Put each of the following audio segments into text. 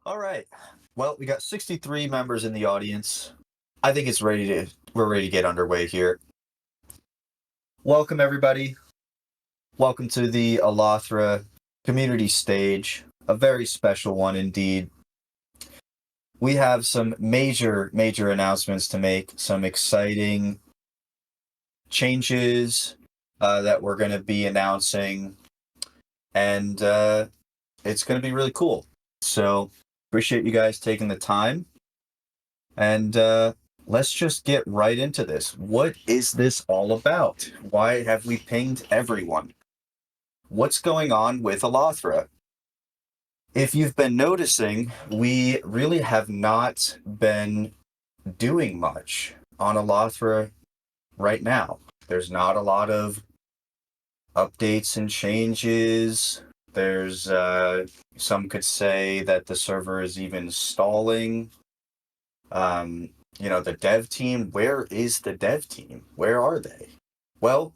All right. Well, we got 63 members in the audience. I think we're ready to get underway here. Welcome everybody. Welcome to the Alathra community stage, a very special one indeed. We have some major announcements to make, some exciting changes that we're going to be announcing, and it's going to be really cool. So appreciate you guys taking the time, and let's just get right into this. What is this all about? Why have we pinged everyone? What's going on with Alathra? If you've been noticing, we really have not been doing much on Alathra right now. There's not a lot of updates and changes. There's some could say that the server is even stalling. The dev team, where is the dev team? Where are they? Well,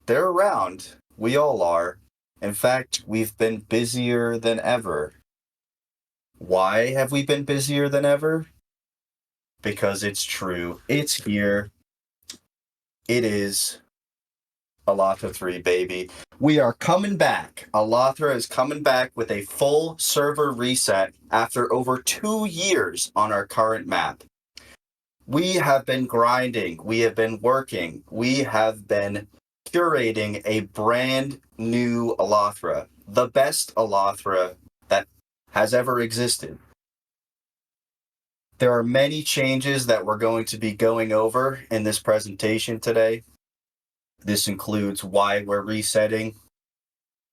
they're around. We all are. In fact, we've been busier than ever. Why have we been busier than ever? Because it's true. It's here. It is Alathra 3, baby. We are coming back. Alathra is coming back with a full server reset after over 2 years on our current map. We have been grinding. We have been working. We have been curating a brand new Alathra, the best Alathra that has ever existed. There are many changes that we're going to be going over in this presentation today. This includes why we're resetting,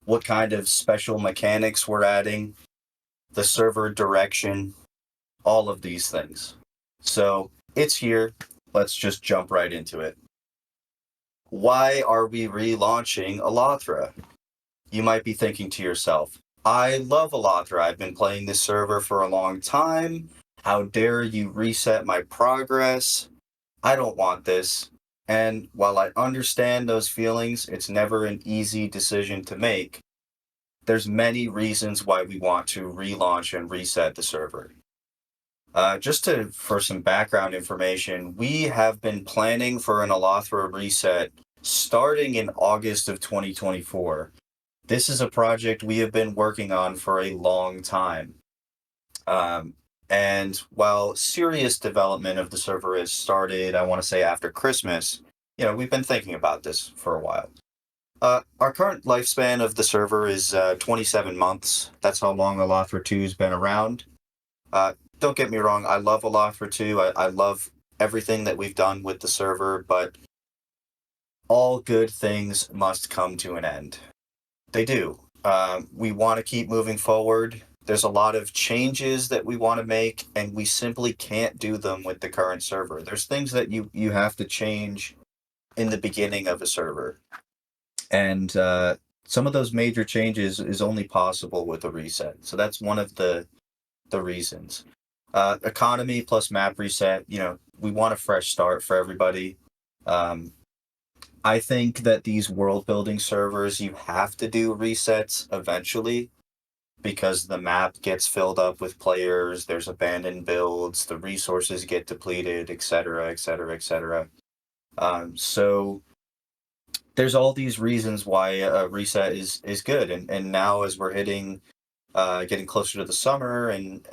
what kind of special mechanics we're adding, the server direction, all of these things. So it's here. Let's just jump right into it. Why are we relaunching Alathra? You might be thinking to yourself, I love Alathra. I've been playing this server for a long time. How dare you reset my progress? I don't want this. And while I understand those feelings, it's never an easy decision to make. There's many reasons why we want to relaunch and reset the server. For some background information, we have been planning for an Alathra reset starting in August of 2024. This is a project we have been working on for a long time. And while serious development of the server has started, I want to say after Christmas, we've been thinking about this for a while. Our current lifespan of the server is 27 months. That's how long Alathra 2 has been around. Don't get me wrong, I love Alathra 2. I love everything that we've done with the server, but all good things must come to an end. They do. We want to keep moving forward. There's a lot of changes that we want to make, and we simply can't do them with the current server. There's things that you have to change in the beginning of a server. And some of those major changes is only possible with a reset. So that's one of the reasons. Economy plus map reset, we want a fresh start for everybody. I think that these world building servers, you have to do resets eventually because the map gets filled up with players, there's abandoned builds, the resources get depleted, etc., etc., etc. So there's all these reasons why a reset is good. And now as we're getting closer to the summer and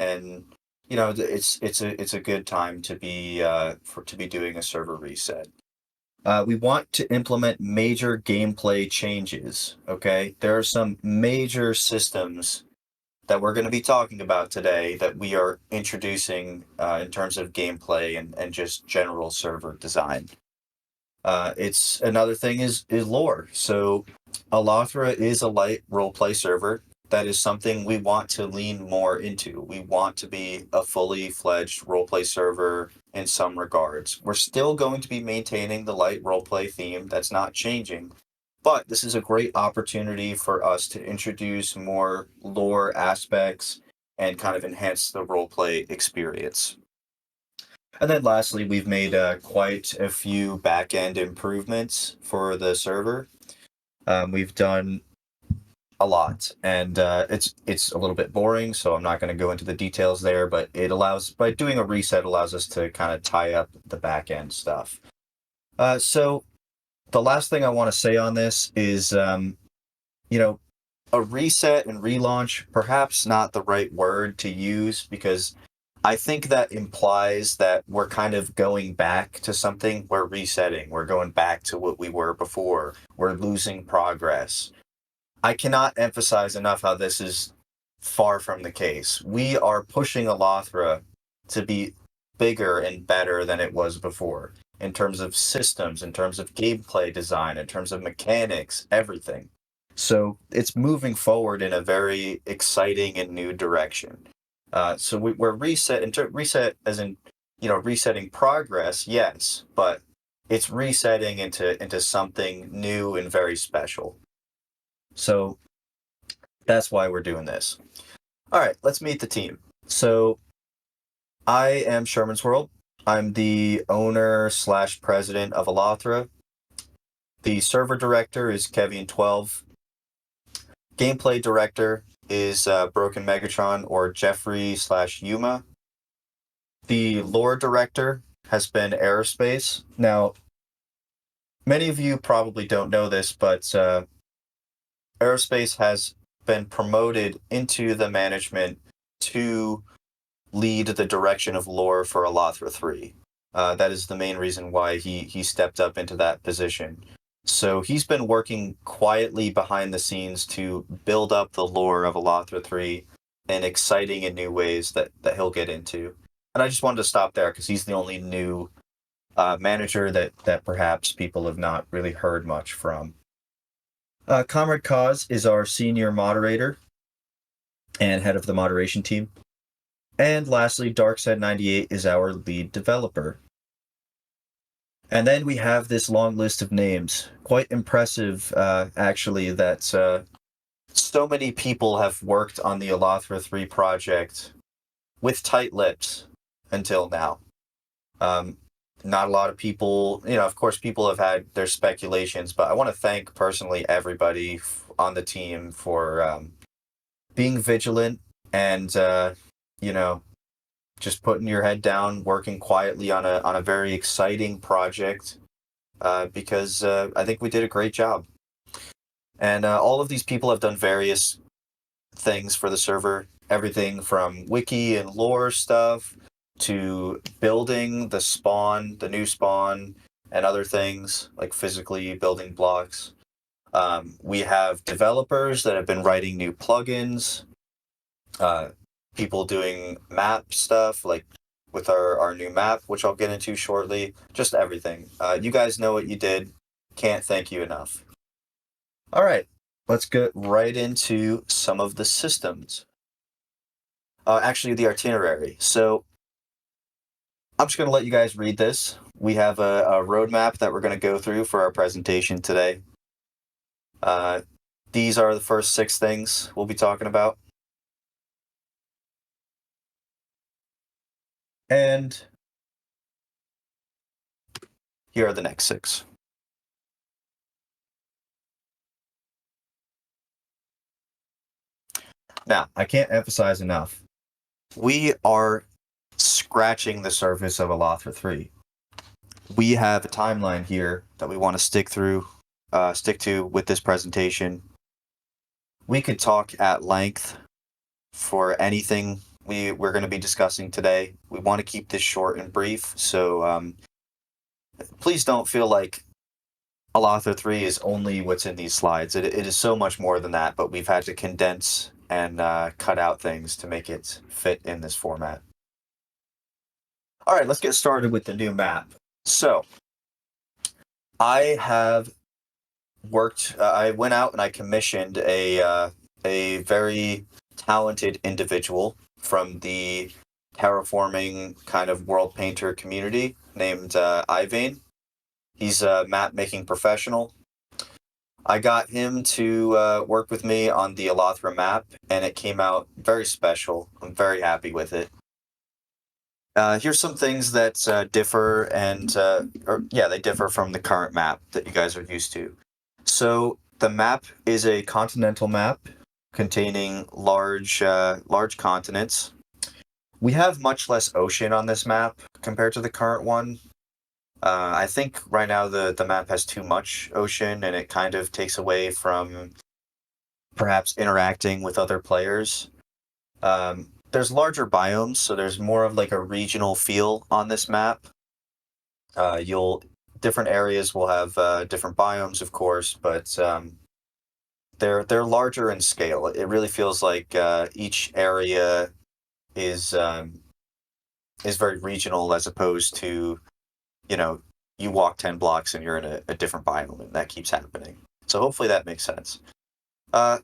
it's a good time to be doing a server reset. We want to implement major gameplay changes. Okay, there are some major systems that we're going to be talking about today that we are introducing in terms of gameplay and just general server design. It's another thing is lore. So Alathra is a light roleplay server. That is something we want to lean more into. We want to be a fully fledged roleplay server in some regards. We're still going to be maintaining the light roleplay theme. That's not changing. But this is a great opportunity for us to introduce more lore aspects and kind of enhance the roleplay experience. And then lastly, we've made quite a few back-end improvements for the server. We've done a lot, and it's a little bit boring, so I'm not going to go into the details there. But it allows by doing a reset allows us to kind of tie up the back end stuff. So the last thing I want to say on this is, you know, a reset and relaunch, perhaps not the right word to use because I think that implies that we're kind of going back to something. We're resetting. We're going back to what we were before. We're losing progress. I cannot emphasize enough how this is far from the case. We are pushing Alathra to be bigger and better than it was before in terms of systems, in terms of gameplay design, in terms of mechanics, everything. So it's moving forward in a very exciting and new direction. So we're reset as in, resetting progress, yes, but it's resetting into something new and very special. So that's why we're doing this. All right, let's meet the team. So I am Sherman's World. I'm the owner / president of Alathra. The server director is Kevin12. Gameplay director is Broken Megatron or Jeffrey / Yuma. The lore director has been Aerospace. Now, many of you probably don't know this, but Aerospace has been promoted into the management to lead the direction of lore for Alathra III. That is the main reason why he stepped up into that position. So he's been working quietly behind the scenes to build up the lore of Alathra III in exciting and new ways that he'll get into. And I just wanted to stop there because he's the only new manager that perhaps people have not really heard much from. Comrade Cause is our senior moderator and head of the moderation team. And lastly, Darkseid98 is our lead developer. And then we have this long list of names. Quite impressive, actually, that so many people have worked on the Alathra 3 project with tight lips until now. Not a lot of people, of course, people have had their speculations, but I want to thank personally everybody on the team for being vigilant and, just putting your head down, working quietly on a very exciting project, because I think we did a great job. And all of these people have done various things for the server, everything from wiki and lore stuff to building the new spawn, and other things like physically building blocks. We have developers that have been writing new plugins, people doing map stuff, like with our new map, which I'll get into shortly, just everything. You guys know what you did. Can't thank you enough. All right, let's get right into some of the systems. Actually, the itinerary. So I'm just going to let you guys read this. We have a roadmap that we're going to go through for our presentation today. These are the first 6 things we'll be talking about. And here are the next 6. Now, I can't emphasize enough. We are scratching the surface of Alathra 3. We have a timeline here that we want to stick to with this presentation. We could talk at length for anything we're going to be discussing today. We want to keep this short and brief, so please don't feel like Alathra 3 is only what's in these slides. It is so much more than that, but we've had to condense and cut out things to make it fit in this format. All right, let's get started with the new map. So, I have worked. I went out and I commissioned a very talented individual from the terraforming kind of world painter community named Ivane. He's a map making professional. I got him to work with me on the Alathra map, and it came out very special. I'm very happy with it. Here's some things that differ, and they differ from the current map that you guys are used to. So the map is a continental map. containing large continents. We have much less ocean on this map compared to the current one. I think right now the map has too much ocean, and it kind of takes away from perhaps interacting with other players. There's larger biomes, so there's more of like a regional feel on this map. You'll Different areas will have different biomes, of course, but they're larger in scale. It really feels like each area is um, is very regional, as opposed to, you know, you walk 10 blocks and you're in a different biome, and that keeps happening. So hopefully that makes sense. Uh,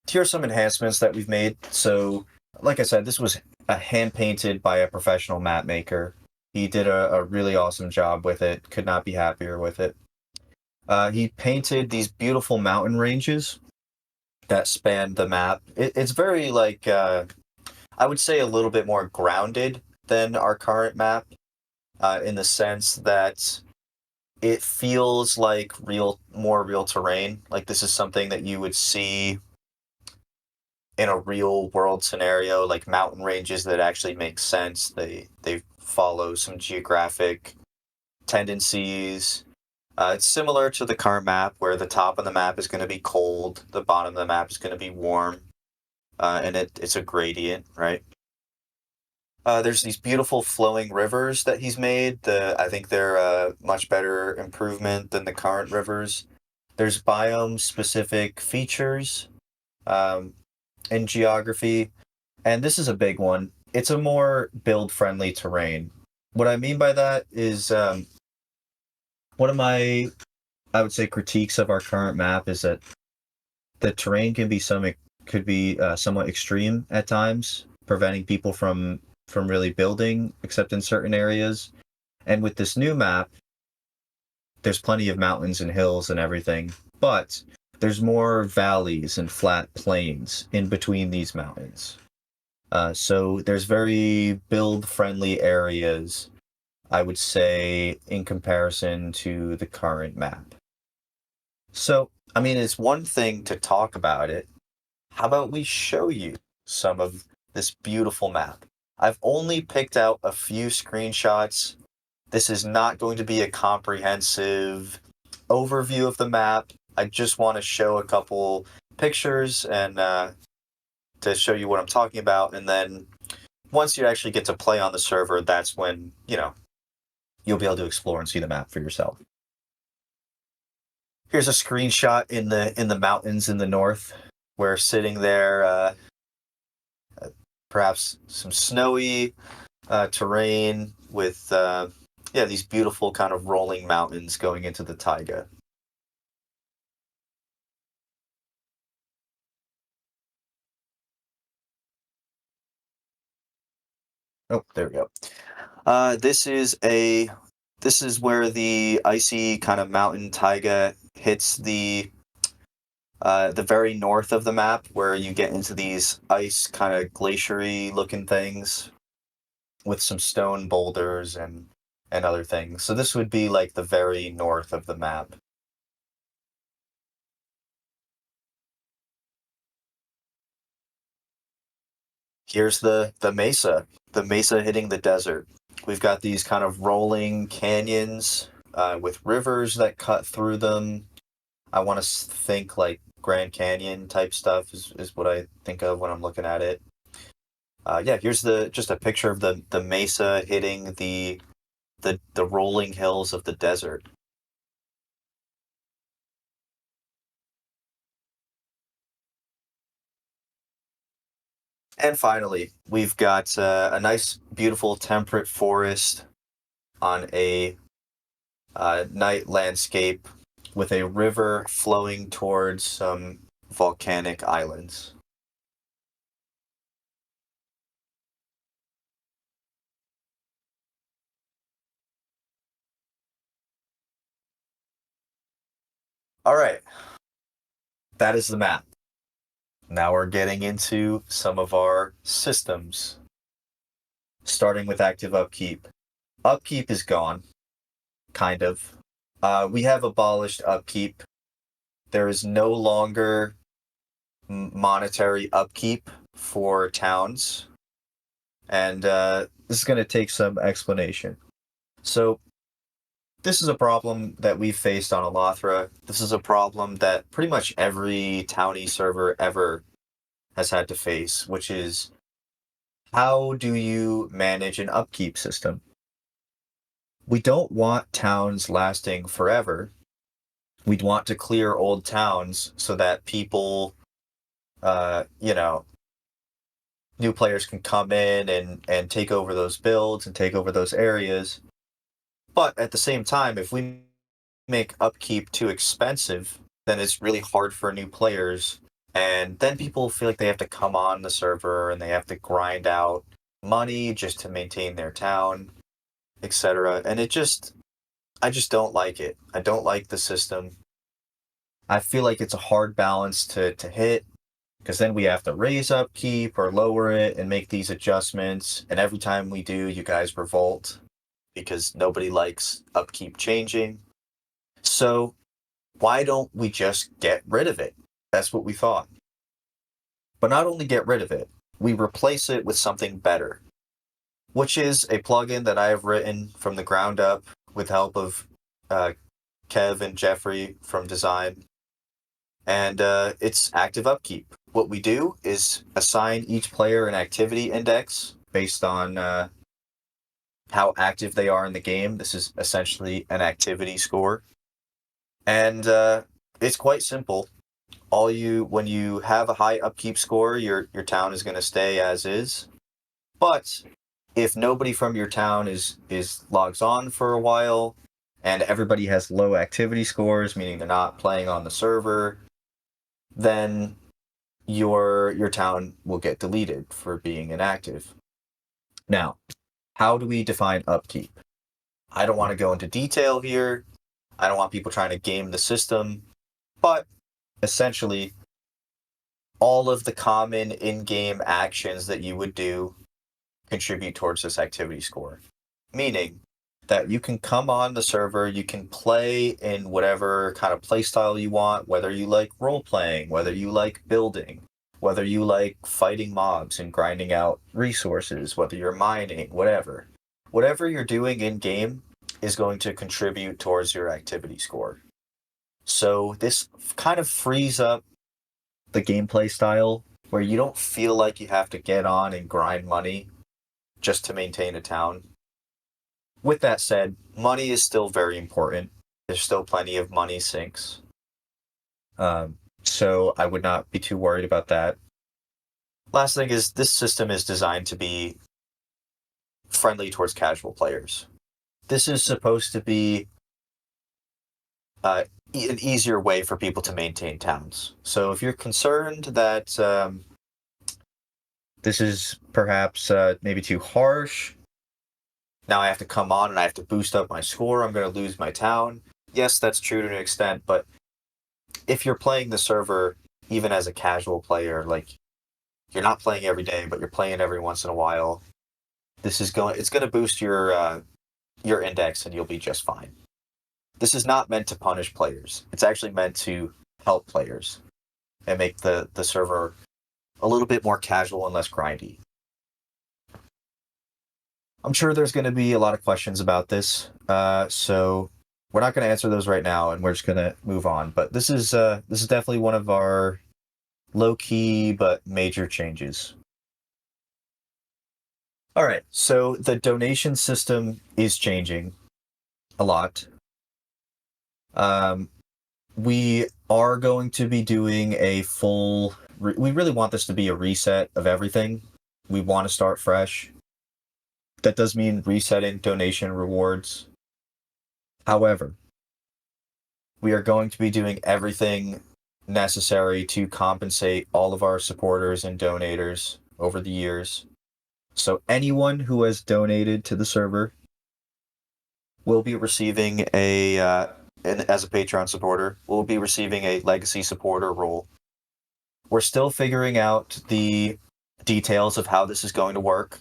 Here are some enhancements that we've made. So, like I said, this was hand painted by a professional map maker. He did a really awesome job with it. Could not be happier with it. He painted these beautiful mountain ranges that span the map. It's very like I would say a little bit more grounded than our current map, in the sense that it feels like more real terrain. Like this is something that you would see in a real world scenario, like mountain ranges that actually make sense. They follow some geographic tendencies. It's similar to the current map, where the top of the map is going to be cold, the bottom of the map is going to be warm, and it's a gradient, right? There's these beautiful flowing rivers that he's made. I think they're a much better improvement than the current rivers. There's biome specific features um, in geography, and this is a big one. It's a more build friendly terrain. What I mean by that is one of my, I would say, critiques of our current map is that the terrain could be somewhat extreme at times, preventing people from really building except in certain areas. And with this new map, there's plenty of mountains and hills and everything, but there's more valleys and flat plains in between these mountains. So there's very build friendly areas, I would say, in comparison to the current map. So, I mean, it's one thing to talk about it. How about we show you some of this beautiful map? I've only picked out a few screenshots. This is not going to be a comprehensive overview of the map. I just want to show a couple pictures and to show you what I'm talking about. And then once you actually get to play on the server, that's when, you'll be able to explore and see the map for yourself. Here's a screenshot in the mountains in the north. We're sitting there, perhaps some snowy terrain with these beautiful kind of rolling mountains going into the taiga. Oh, there we go. This is where the icy kind of mountain taiga hits the very north of the map, where you get into these ice kind of glaciery looking things with some stone boulders and other things. So this would be like the very north of the map. Here's the mesa hitting the desert. We've got these kind of rolling canyons with rivers that cut through them. I want to think like Grand Canyon type stuff is what I think of when I'm looking at it. Here's the just a picture of the mesa hitting the rolling hills of the desert. And finally, we've got a nice, beautiful temperate forest on a night landscape with a river flowing towards some volcanic islands. All right, that is the map. Now we're getting into some of our systems, starting with active upkeep. Upkeep is gone, kind of. We have abolished upkeep. There is no longer monetary upkeep for towns, and this is going to take some explanation. So, this is a problem that we've faced on Alathra. This is a problem that pretty much every townie server ever has had to face, which is how do you manage an upkeep system? We don't want towns lasting forever. We'd want to clear old towns so that people, you know, new players can come in and take over those builds and take over those areas. But at the same time, if we make upkeep too expensive, then it's really hard for new players. And then people feel like they have to come on the server and they have to grind out money just to maintain their town, etc. And I just don't like it. I don't like the system. I feel like it's a hard balance to hit because then we have to raise upkeep or lower it and make these adjustments. And every time we do, you guys revolt because nobody likes upkeep changing. So why don't we just get rid of it? That's what we thought. But not only get rid of it, we replace it with something better, which is a plugin that I have written from the ground up with help of Kev and Jeffrey from design. And it's active upkeep. What we do is assign each player an activity index based on how active they are in the game. This is essentially an activity score. And it's quite simple. When you have a high upkeep score, your town is going to stay as is. But if nobody from your town is logs on for a while, and everybody has low activity scores, meaning they're not playing on the server, then your town will get deleted for being inactive. Now, how do we define upkeep? I don't want to go into detail here. I don't want people trying to game the system, but essentially, all of the common in-game actions that you would do contribute towards this activity score. Meaning that you can come on the server, you can play in whatever kind of play style you want, whether you like role-playing, whether you like building, whether you like fighting mobs and grinding out resources, whether you're mining, whatever. Whatever you're doing in-game is going to contribute towards your activity score. So this kind of frees up the gameplay style where you don't feel like you have to get on and grind money just to maintain a town. With that said, money is still very important. There's still plenty of money sinks. So I would not be too worried about that. Last thing is this system is designed to be friendly towards casual players. This is supposed to be an easier way for people to maintain towns. So if you're concerned that this is perhaps maybe too harsh, now I have to come on and I have to boost up my score, I'm going to lose my town. Yes, that's true to an extent, but if you're playing the server even as a casual player, like you're not playing every day, but you're playing every once in a while, it's going to boost your index and you'll be just fine. This is not meant to punish players. It's actually meant to help players and make the server a little bit more casual and less grindy. I'm sure there's going to be a lot of questions about this, so we're not going to answer those right now, and we're just going to move on. But this is definitely one of our low-key but major changes. All right, so the donation system is changing a lot. We are going to be doing a full... we really want this to be a reset of everything. We want to start fresh. That does mean resetting donation rewards. However, we are going to be doing everything necessary to compensate all of our supporters and donators over the years. So anyone who has donated to the server will be receiving and as a Patreon supporter, will be receiving a legacy supporter role. We're still figuring out the details of how this is going to work,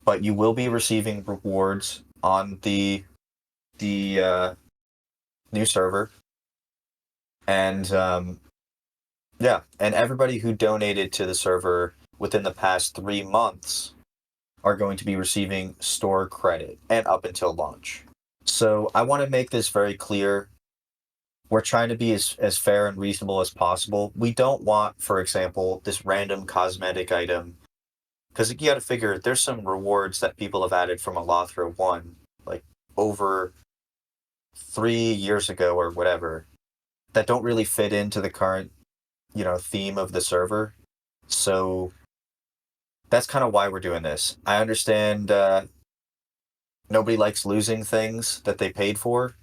but you will be receiving rewards on the new server, and Yeah, and everybody who donated to the server within the past 3 months are going to be receiving store credit and up until launch. So I want to make this very clear. We're trying to be as fair and reasonable as possible. We don't want, for example, this random cosmetic item, because you got to figure there's some rewards that people have added from Alathra 1, like over 3 years ago or whatever, that don't really fit into the current, theme of the server. So that's kind of why we're doing this. I understand nobody likes losing things that they paid for.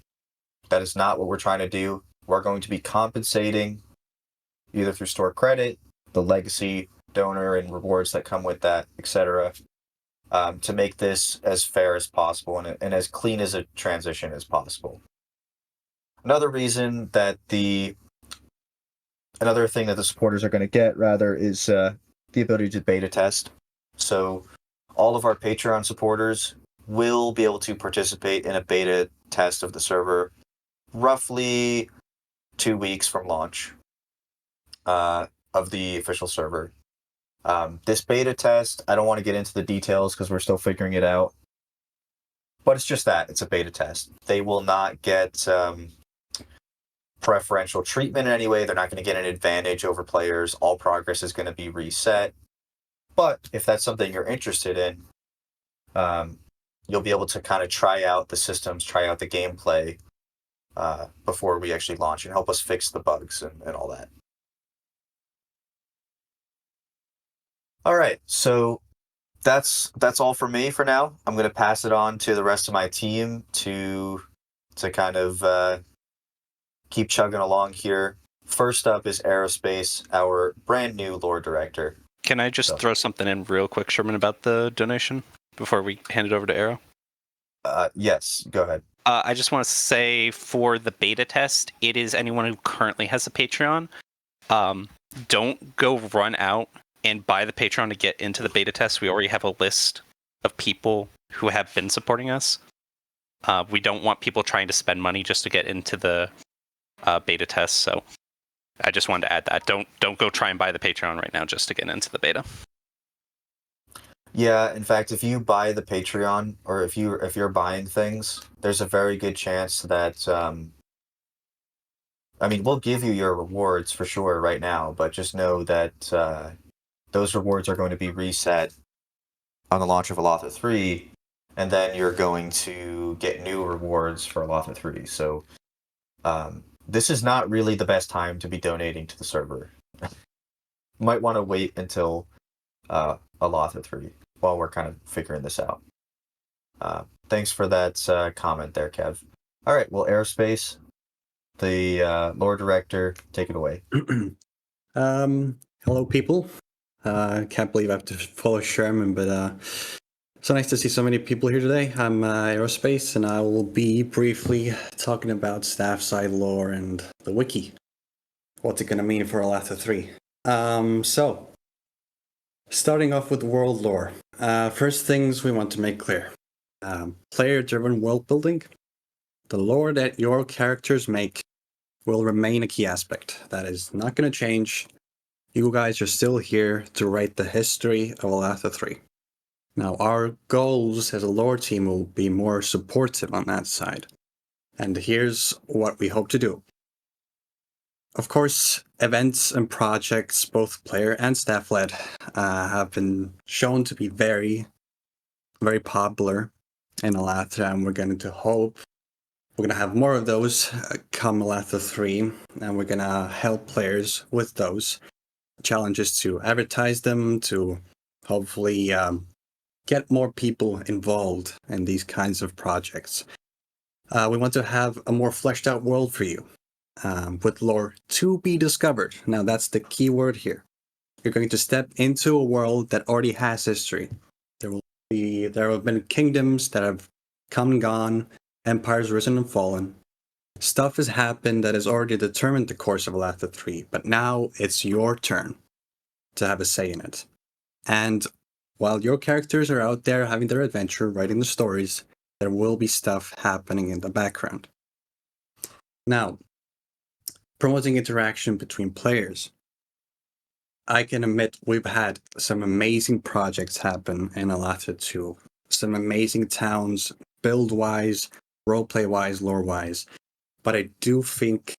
That is not what we're trying to do. We're going to be compensating either through store credit, the legacy donor and rewards that come with that, etc., to make this as fair as possible and as clean as a transition as possible. Another thing that the supporters are going to get, rather, is the ability to beta test. So all of our Patreon supporters will be able to participate in a beta test of the server roughly 2 weeks from launch of the official server. This beta test, I don't want to get into the details because we're still figuring it out, but it's just that. It's a beta test. They will not get preferential treatment in any way. They're not going to get an advantage over players. All progress is going to be reset. But if that's something you're interested in, you'll be able to kind of try out the systems, try out the gameplay before we actually launch and help us fix the bugs and all that. All right, so that's all for me for now. I'm going to pass it on to the rest of my team to kind of keep chugging along here. First up is Aerospace, our brand new lore director. Can I just throw something in real quick, Sherman, about the donation before we hand it over to Arrow? Yes, go ahead. I just want to say for the beta test, it is anyone who currently has a Patreon. Don't go run out and buy the Patreon to get into the beta test. We already have a list of people who have been supporting us. We don't want people trying to spend money just to get into the beta test. So I just wanted to add that. Don't go try and buy the Patreon right now just to get into the beta. Yeah, in fact, if you buy the Patreon or if you're buying things, there's a very good chance that I mean, we'll give you your rewards for sure right now, but just know that those rewards are going to be reset on the launch of Alathra 3, and then you're going to get new rewards for Alathra 3. So this is not really the best time to be donating to the server. Might want to wait until Alathra 3 while we're kind of figuring this out. Thanks for that comment there, Kev. All right, well, Aerospace, the lore director, take it away. Hello, people. Can't believe I have to follow Sherman, but so nice to see so many people here today. I'm Aerospace, and I will be briefly talking about staff side lore and the wiki. What's it going to mean for Alathra 3? So, starting off with world lore. First things we want to make clear. Player-driven world building. The lore that your characters make will remain a key aspect. That is not going to change. You guys are still here to write the history of Alathra 3. Now, our goals as a lore team will be more supportive on that side. And here's what we hope to do. Of course, events and projects, both player and staff-led, have been shown to be very, very popular in Alathra, and we're going to have more of those come Alathra 3, and we're going to help players with those challenges to advertise them, to hopefully get more people involved in these kinds of projects. We want to have a more fleshed out world for you, with lore to be discovered. Now that's the key word here. You're going to step into a world that already has history. There have been kingdoms that have come and gone, empires risen and fallen. Stuff has happened that has already determined the course of Alathra 3, but now it's your turn to have a say in it. And while your characters are out there having their adventure, writing the stories, there will be stuff happening in the background. Now, promoting interaction between players. I can admit we've had some amazing projects happen in Alathra 2. Some amazing towns, build-wise, roleplay-wise, lore-wise. But I do think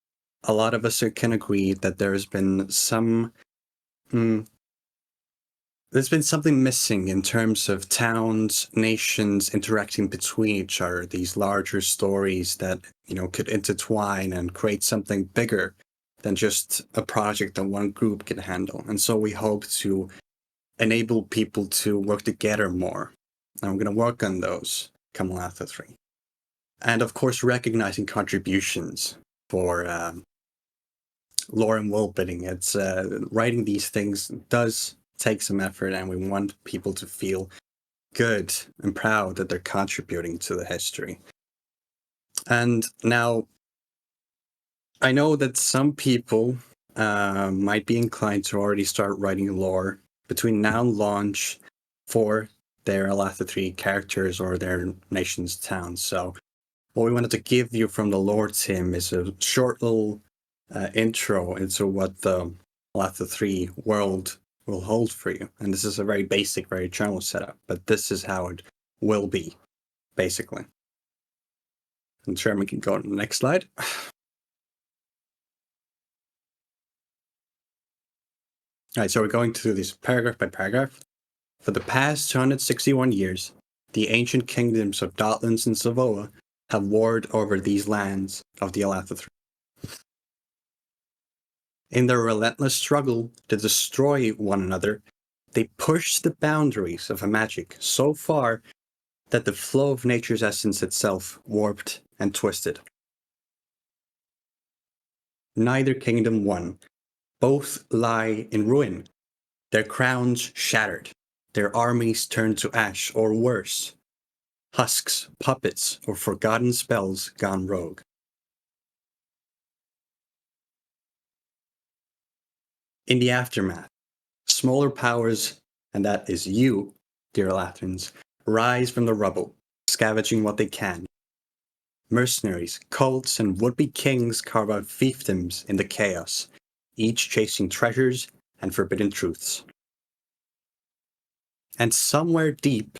a lot of us can agree that there's been there's been something missing in terms of towns, nations interacting between each other, these larger stories that, could intertwine and create something bigger than just a project that one group can handle. And so we hope to enable people to work together more. And we're going to work on those come Alathra 3. And of course, recognizing contributions for lore and world building. It's writing these things does take some effort, and we want people to feel good and proud that they're contributing to the history. And now, I know that some people might be inclined to already start writing lore between now and launch for their Alathra 3 characters or their nation's towns. So what we wanted to give you from the lore team is a short little intro into what the Alathra 3 world will hold for you. And this is a very basic, very general setup, but this is how it will be, basically. And Sherman can go on the next slide. All right, so we're going through this paragraph by paragraph. For the past 261 years, the ancient kingdoms of Dotlands and Savoa have warred over these lands of the Alathra 3. In their relentless struggle to destroy one another, they pushed the boundaries of magic so far that the flow of nature's essence itself warped and twisted. Neither kingdom won. Both lie in ruin, their crowns shattered, their armies turned to ash, or worse, husks, puppets, or forgotten spells gone rogue. In the aftermath, smaller powers, and that is you, dear Alathrans, rise from the rubble, scavenging what they can. Mercenaries, cults, and would-be kings carve out fiefdoms in the chaos, each chasing treasures and forbidden truths. And somewhere deep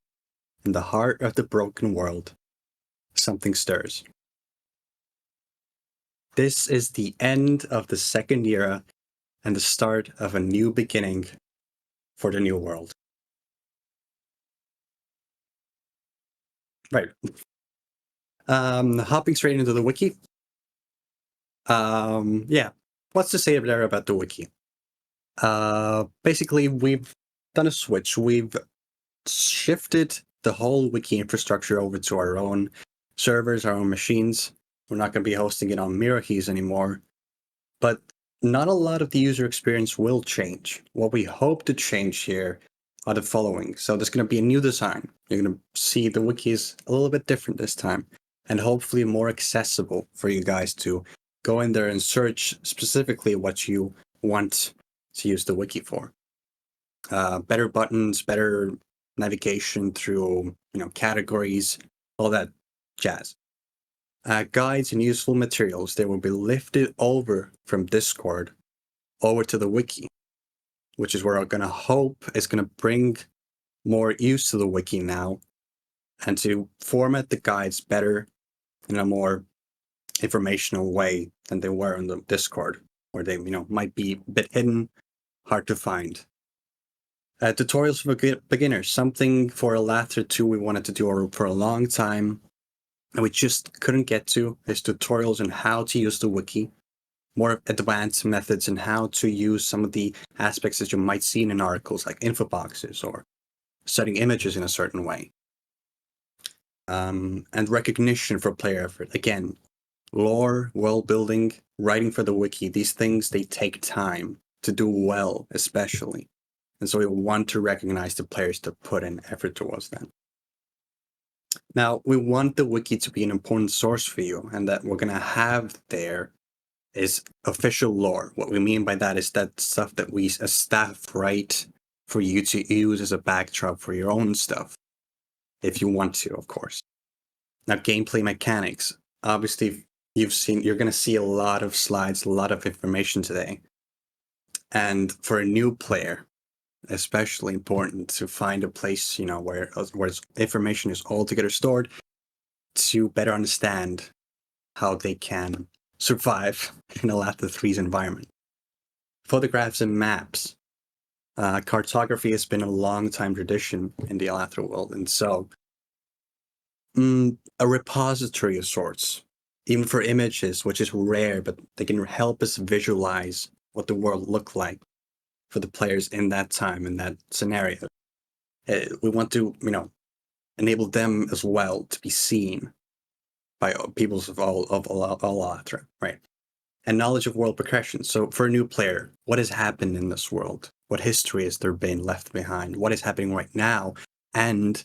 in the heart of the broken world, something stirs. This is the end of the Second Era and the start of a new beginning for the new world. Right. Hopping straight into the wiki. Yeah. What's to say there about the wiki? Basically, we've done a switch. We've shifted the whole wiki infrastructure over to our own servers, our own machines. We're not going to be hosting it on mirror keys anymore. But not a lot of the user experience will change. What we hope to change here are the following. So there's going to be a new design. You're going to see the wiki is a little bit different this time, and hopefully more accessible for you guys to go in there and search specifically what you want to use the wiki for. Better buttons, better navigation through categories, all that jazz. Guides and useful materials, they will be lifted over from Discord over to the wiki, which is where I'm going to hope is going to bring more use to the wiki now, and to format the guides better in a more informational way than they were in the Discord, where they might be a bit hidden, hard to find. Tutorials for beginners, something for Alathra 2 we wanted to do for a long time, and we just couldn't get to, is tutorials on how to use the wiki, more advanced methods and how to use some of the aspects that you might see in articles like info boxes or setting images in a certain way. And recognition for player effort. Again, lore, world building, writing for the wiki, these things, they take time to do well, especially. And so we want to recognize the players to put in effort towards that. Now, we want the wiki to be an important source for you, and that we're going to have there is official lore. What we mean by that is that stuff that we as staff write for you to use as a backdrop for your own stuff, if you want to, of course. Now, gameplay mechanics. Obviously, you're going to see a lot of slides, a lot of information today. And for a new player, especially important to find a place, where information is all together stored to better understand how they can survive in Alathra III's environment. Photographs and maps. Cartography has been a long time tradition in the Alathra world, and so a repository of sorts, even for images, which is rare, but they can help us visualize what the world looked like for the players in that time, in that scenario. We want to, enable them as well to be seen by peoples of all Alathra, right? And knowledge of world progression. So for a new player, what has happened in this world? What history has there been left behind? What is happening right now? And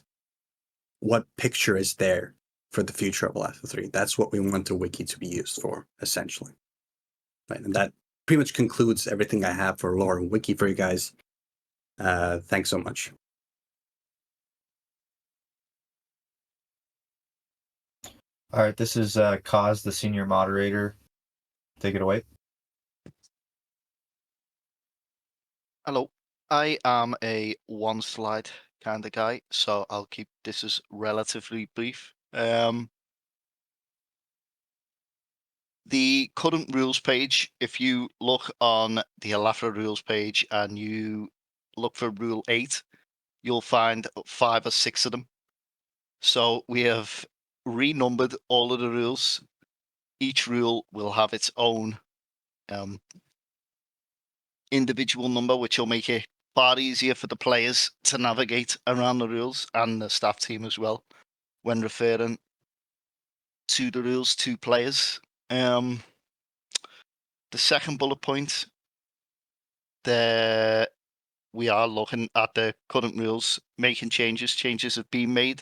what picture is there for the future of Alathra 3? That's what we want the wiki to be used for, essentially. Right, and that pretty much concludes everything I have for lore and wiki for you guys. Thanks so much. All right, this is Kaz, the senior moderator. Take it away. Hello. I am a one slide kind of guy, so I'll keep this as relatively brief. The current rules page, if you look on the Alathra rules page and you look for rule 8, you'll find 5 or 6 of them. So we have renumbered all of the rules. Each rule will have its own individual number, which will make it far easier for the players to navigate around the rules, and the staff team as well when referring to the rules to players. The second bullet point, there we are looking at the current rules, making changes. Changes have been made,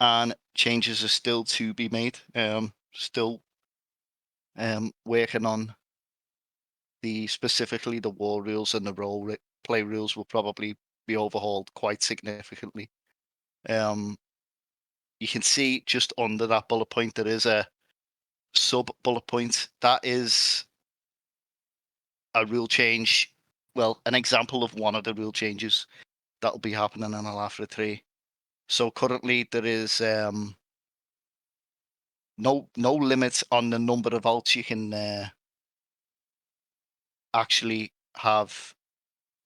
and changes are still to be made. Still working on specifically the war rules, and the role play rules will probably be overhauled quite significantly. You can see just under that bullet point there is a sub bullet point. That is a rule change, well, an example of one of the rule changes that will be happening in Alathra 3. So currently there is no limit on the number of alts you can actually have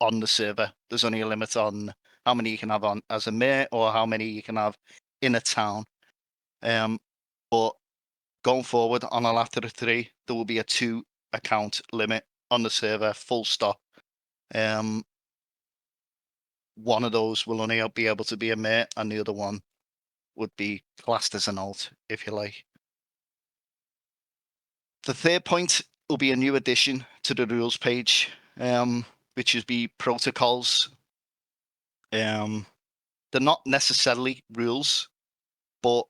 on the server. There's only a limit on how many you can have on as a mayor, or how many you can have in a town. But going forward on Alathra 3, there will be a 2 account limit on the server, full stop. One of those will only be able to be a mate, and the other one would be classed as an alt, if you like. The third point will be a new addition to the rules page, which is be protocols. They're not necessarily rules, but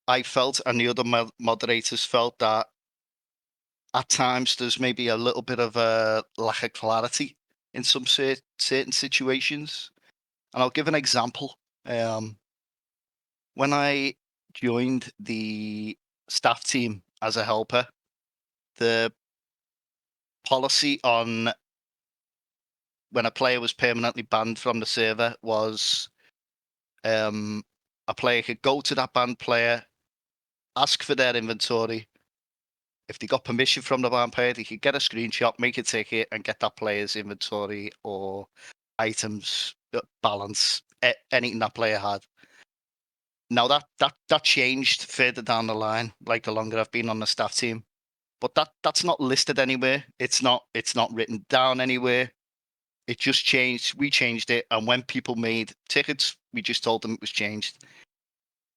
I felt, and the other moderators felt, that at times there's maybe a little bit of a lack of clarity in some certain situations. And I'll give an example. When I joined the staff team as a helper, the policy on when a player was permanently banned from the server was a player could go to that banned player, ask for their inventory. If they got permission from the banned player, they could get a screenshot, make a ticket, and get that player's inventory or items, balance, anything that player had. Now that changed further down the line, like the longer I've been on the staff team. But that's not listed anywhere. It's not written down anywhere. It just changed. We changed it, and when people made tickets, we just told them it was changed.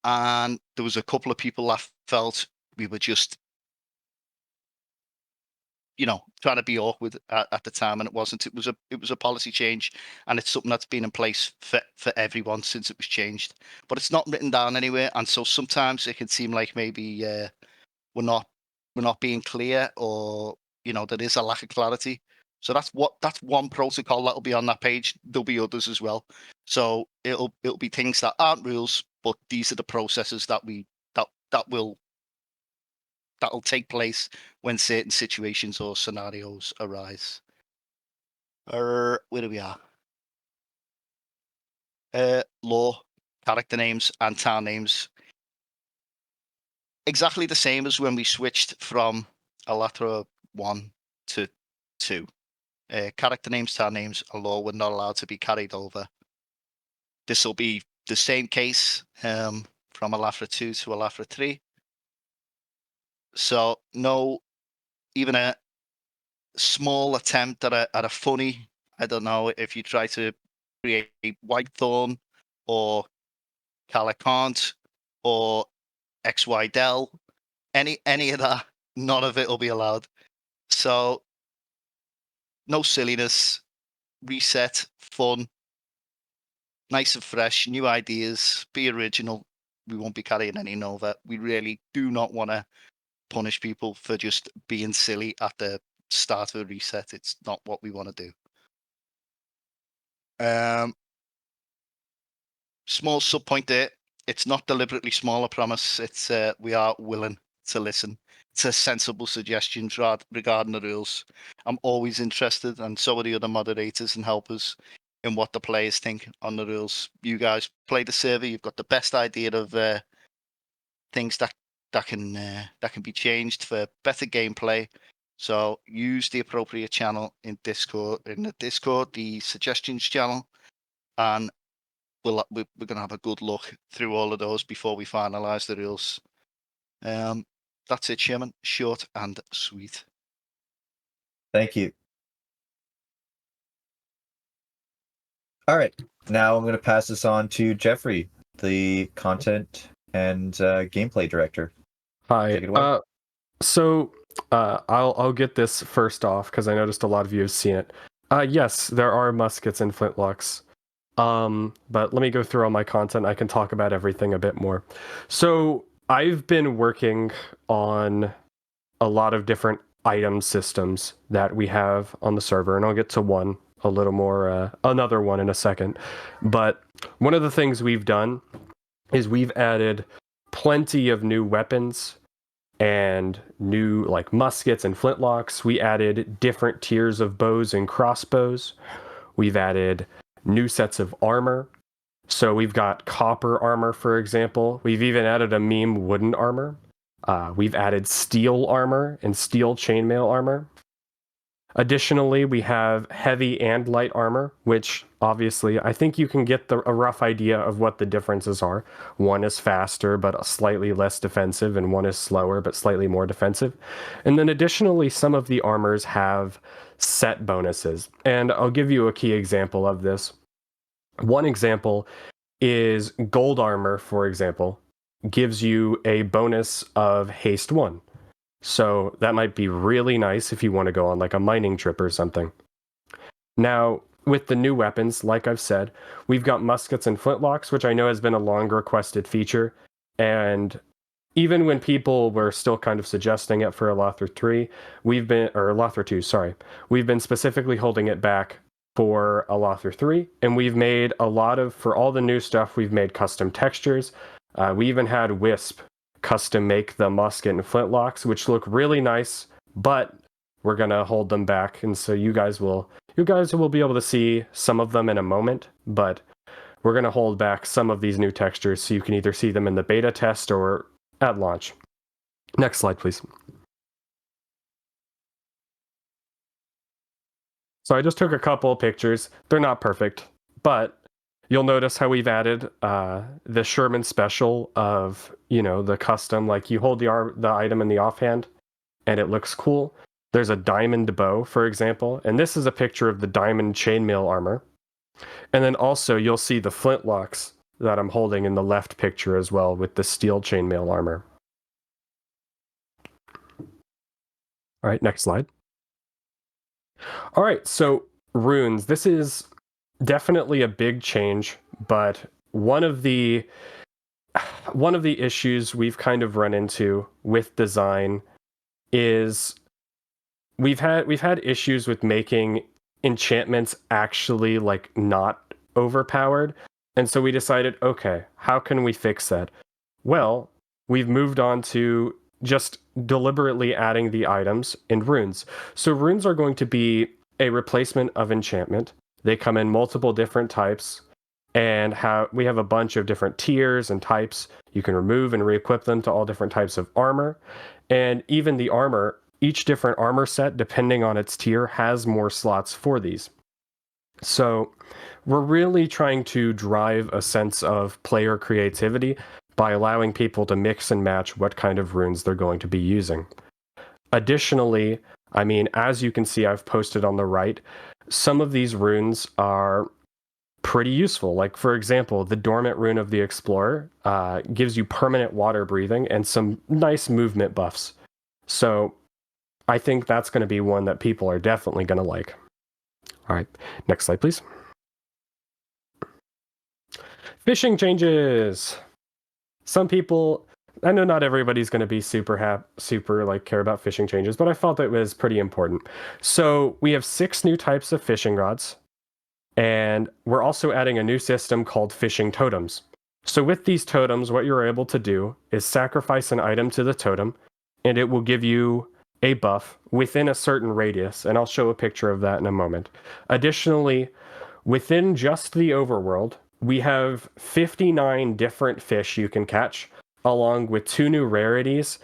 And there was a couple of people that felt we were just, trying to be awkward at the time, and it wasn't. It was a policy change, and it's something that's been in place for everyone since it was changed. But it's not written down anywhere, and so sometimes it can seem like maybe we're not being clear, or there is a lack of clarity. So that's one protocol that'll be on that page. There'll be others as well. So it'll be things that aren't rules, but these are the processes that'll take place when certain situations or scenarios arise. Where do we are? Lore, character names, and town names. Exactly the same as when we switched from Alathra 1 to 2. Character names, town names, and lore were not allowed to be carried over. This will be the same case from Alathra 2 to Alathra 3. So no, even a small attempt at a funny, I don't know, if you try to create Whitethorn or Calicant or XY Dell, any of that, none of it will be allowed. So no silliness, reset, fun, nice and fresh, new ideas, be original. We won't be carrying any Nova. We really do not want to punish people for just being silly at the start of a reset. It's not what we want to do. Small sub point there. It's not deliberately small, I promise. It's we are willing to listen to sensible suggestions regarding the rules. I'm always interested, and so are the other moderators and helpers, in what the players think on the rules. You guys play the server. You've got the best idea of things that can be changed for better gameplay. So use the appropriate channel in Discord, the suggestions channel, and we're going to have a good look through all of those before we finalise the rules. That's it, Chairman. Short and sweet. Thank you. All right. Now I'm going to pass this on to Jeffrey, the content and gameplay director. Hi. Take it away. I'll get this first off because I noticed a lot of you have seen it. Yes, there are muskets and flintlocks. But let me go through all my content. I can talk about everything a bit more. So I've been working on a lot of different item systems that we have on the server, and I'll get to another one in a second. But one of the things we've done is we've added plenty of new weapons and new like muskets and flintlocks. We added different tiers of bows and crossbows. We've added new sets of armor. So we've got copper armor, for example. We've even added a meme wooden armor. We've added steel armor and steel chainmail armor. Additionally, we have heavy and light armor, which obviously I think you can get a rough idea of what the differences are. One is faster but slightly less defensive, and one is slower but slightly more defensive. And then additionally, some of the armors have set bonuses. And I'll give you a key example of this. One example is gold armor, for example, gives you a bonus of haste 1. So that might be really nice if you want to go on like a mining trip or something. Now, with the new weapons, like I've said, we've got muskets and flintlocks, which I know has been a long requested feature. And even when people were still kind of suggesting it for Alathra 3, Alathra 2, sorry, we've been specifically holding it back for Alathra 3, and we've made for all the new stuff, we've made custom textures. We even had Wisp custom make the musket and flintlocks, which look really nice, but we're gonna hold them back, and so you guys will be able to see some of them in a moment, but we're gonna hold back some of these new textures so you can either see them in the beta test or at launch. Next slide, please. So I just took a couple of pictures. They're not perfect, but you'll notice how we've added the Sherman special of, the custom, like you hold the item in the offhand and it looks cool. There's a diamond bow, for example, and this is a picture of the diamond chainmail armor. And then also you'll see the flintlocks that I'm holding in the left picture as well with the steel chainmail armor. All right, next slide. All right, so runes. This is definitely a big change, but one of the issues we've kind of run into with design is we've had issues with making enchantments actually like not overpowered. And so we decided, okay, how can we fix that? Well, we've moved on to just deliberately adding the items in runes. So runes are going to be a replacement of enchantment. They come in multiple different types, and we have a bunch of different tiers and types. You can remove and re-equip them to all different types of armor. And even the armor, each different armor set, depending on its tier, has more slots for these. So we're really trying to drive a sense of player creativity by allowing people to mix and match what kind of runes they're going to be using. Additionally, I mean, as you can see, I've posted on the right, some of these runes are pretty useful. Like, for example, the Dormant Rune of the Explorer gives you permanent water breathing and some nice movement buffs. So I think that's going to be one that people are definitely going to like. All right, next slide, please. Fishing changes. Some people, I know not everybody's going to be super like care about fishing changes, but I felt it was pretty important. So we have 6 new types of fishing rods, and we're also adding a new system called fishing totems. So with these totems, what you're able to do is sacrifice an item to the totem, and it will give you a buff within a certain radius, and I'll show a picture of that in a moment. Additionally, within just the overworld, we have 59 different fish you can catch, along with 2 new rarities,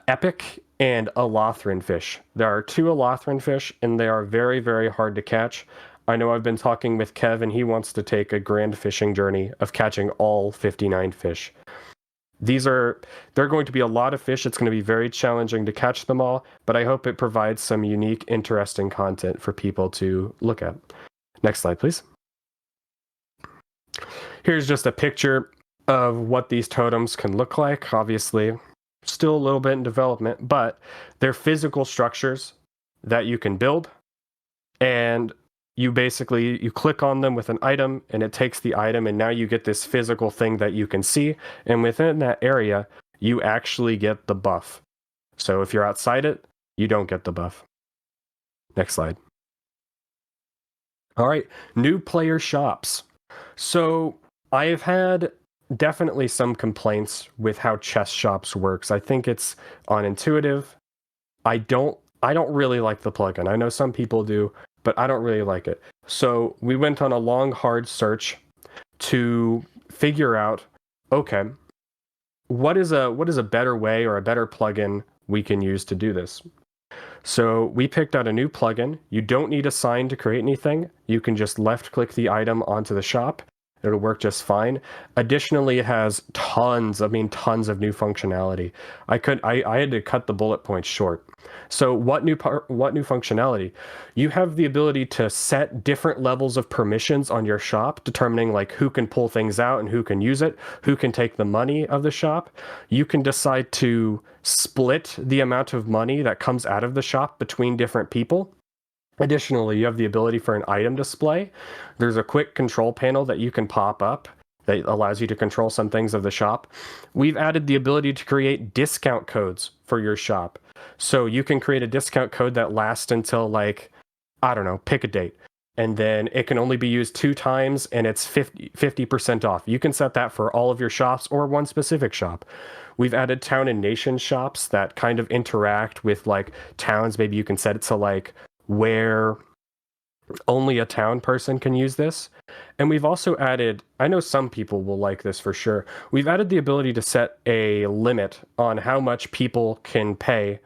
Epic and Alathra fish. There are 2 Alathra fish, and they are very, very hard to catch. I know I've been talking with Kev, and he wants to take a grand fishing journey of catching all 59 fish. They're going to be a lot of fish. It's going to be very challenging to catch them all, but I hope it provides some unique, interesting content for people to look at. Next slide, please. Here's just a picture of what these totems can look like. Obviously, still a little bit in development, but they're physical structures that you can build, and you click on them with an item, and it takes the item, and now you get this physical thing that you can see, and within that area, you actually get the buff. So if you're outside it, you don't get the buff. Next slide. All right, new player shops. So I've had definitely some complaints with how chess shops works. I think it's unintuitive. I don't really like the plugin. I know some people do, but I don't really like it. So we went on a long, hard search to figure out, okay, what is a better way or a better plugin we can use to do this? So we picked out a new plugin. You don't need a sign to create anything. You can just left click the item onto the shop. It'll work just fine. Additionally, it has tons of new functionality. I had to cut the bullet points short. So what new functionality? You have the ability to set different levels of permissions on your shop, determining like who can pull things out and who can use it, who can take the money of the shop. You can decide to split the amount of money that comes out of the shop between different people. Additionally, you have the ability for an item display. There's a quick control panel that you can pop up that allows you to control some things of the shop. We've added the ability to create discount codes for your shop. So you can create a discount code that lasts until, like, I don't know, pick a date. And then it can only be used 2 times, and it's 50% off. You can set that for all of your shops or one specific shop. We've added town and nation shops that kind of interact with, like, towns. Maybe you can set it to, like, where only a town person can use this. And we've also added, I know some people will like this for sure, we've added the ability to set a limit on how much people can pay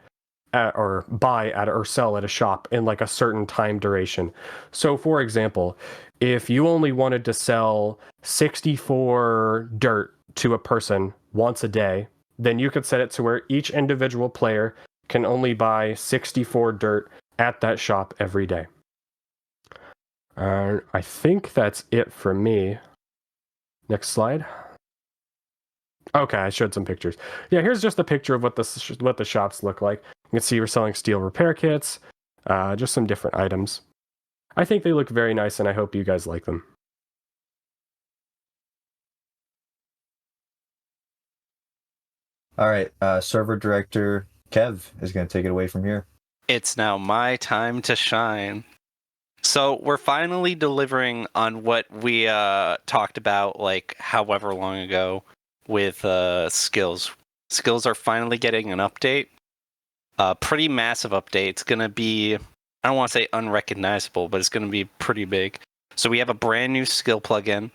or buy at or sell at a shop in like a certain time duration. So for example, if you only wanted to sell 64 dirt to a person once a day, then you could set it to where each individual player can only buy 64 dirt at that shop every day. I think that's it for me. Next slide. Okay, I showed some pictures. Yeah, here's just a picture of what the shops look like. You can see we're selling steel repair kits, just some different items. I think they look very nice, and I hope you guys like them. All right, server director Kev is going to take it away from here. It's now my time to shine. So we're finally delivering on what we talked about, like, however long ago with skills. Skills are finally getting an update. A pretty massive update. It's going to be I don't want to say unrecognizable, but it's going to be pretty big. So we have a brand new skill plugin.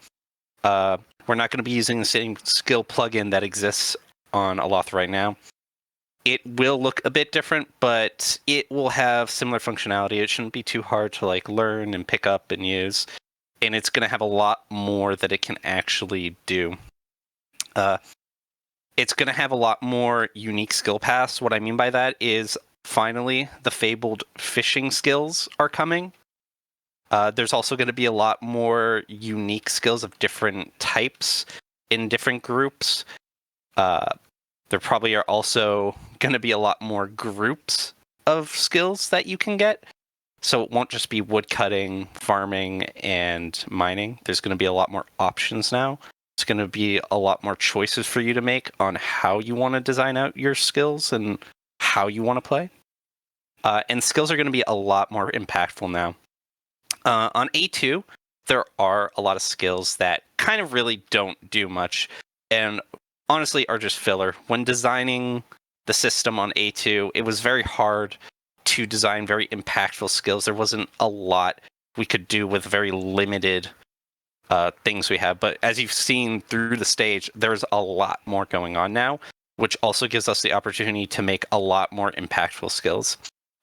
We're not going to be using the same skill plugin that exists on Alathra right now. It will look a bit different, but it will have similar functionality. It shouldn't be too hard to like learn and pick up and use. And it's going to have a lot more that it can actually do. It's going to have a lot more unique skill paths. What I mean by that is finally the fabled fishing skills are coming. There's also going to be a lot more unique skills of different types in different groups. There probably are also going to be a lot more groups of skills that you can get. So it won't just be woodcutting, farming, and mining. There's going to be a lot more options now. It's going to be a lot more choices for you to make on how you want to design out your skills and how you want to play. And skills are going to be a lot more impactful now. On A2, there are a lot of skills that kind of really don't do much and honestly are just filler. When designing the system on A2, it was very hard to design very impactful skills. There wasn't a lot we could do with very limited things we have. But as you've seen through the stage, there's a lot more going on now, which also gives us the opportunity to make a lot more impactful skills.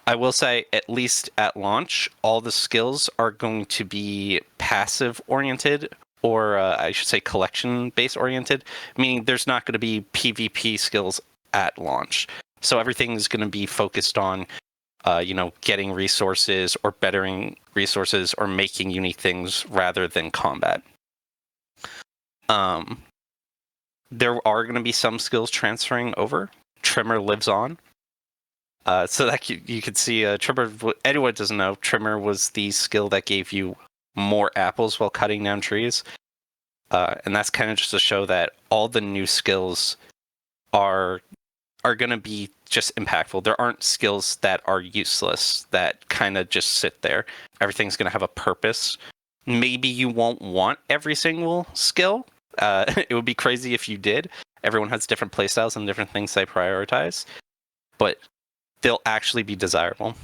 I will say, at least at launch, all the skills are going to be passive oriented, or I should say collection based oriented, meaning there's not going to be PvP skills at launch. So everything is going to be focused on, getting resources or bettering resources or making unique things rather than combat. There are going to be some skills transferring over. Trimmer lives on. So that you could see Trimmer, anyone doesn't know, Trimmer was the skill that gave you more apples while cutting down trees. And that's kind of just to show that all the new skills are going to be just impactful. There aren't skills that are useless, that kind of just sit there. Everything's going to have a purpose. Maybe you won't want every single skill. It would be crazy if you did. Everyone has different playstyles and different things they prioritize. But they'll actually be desirable.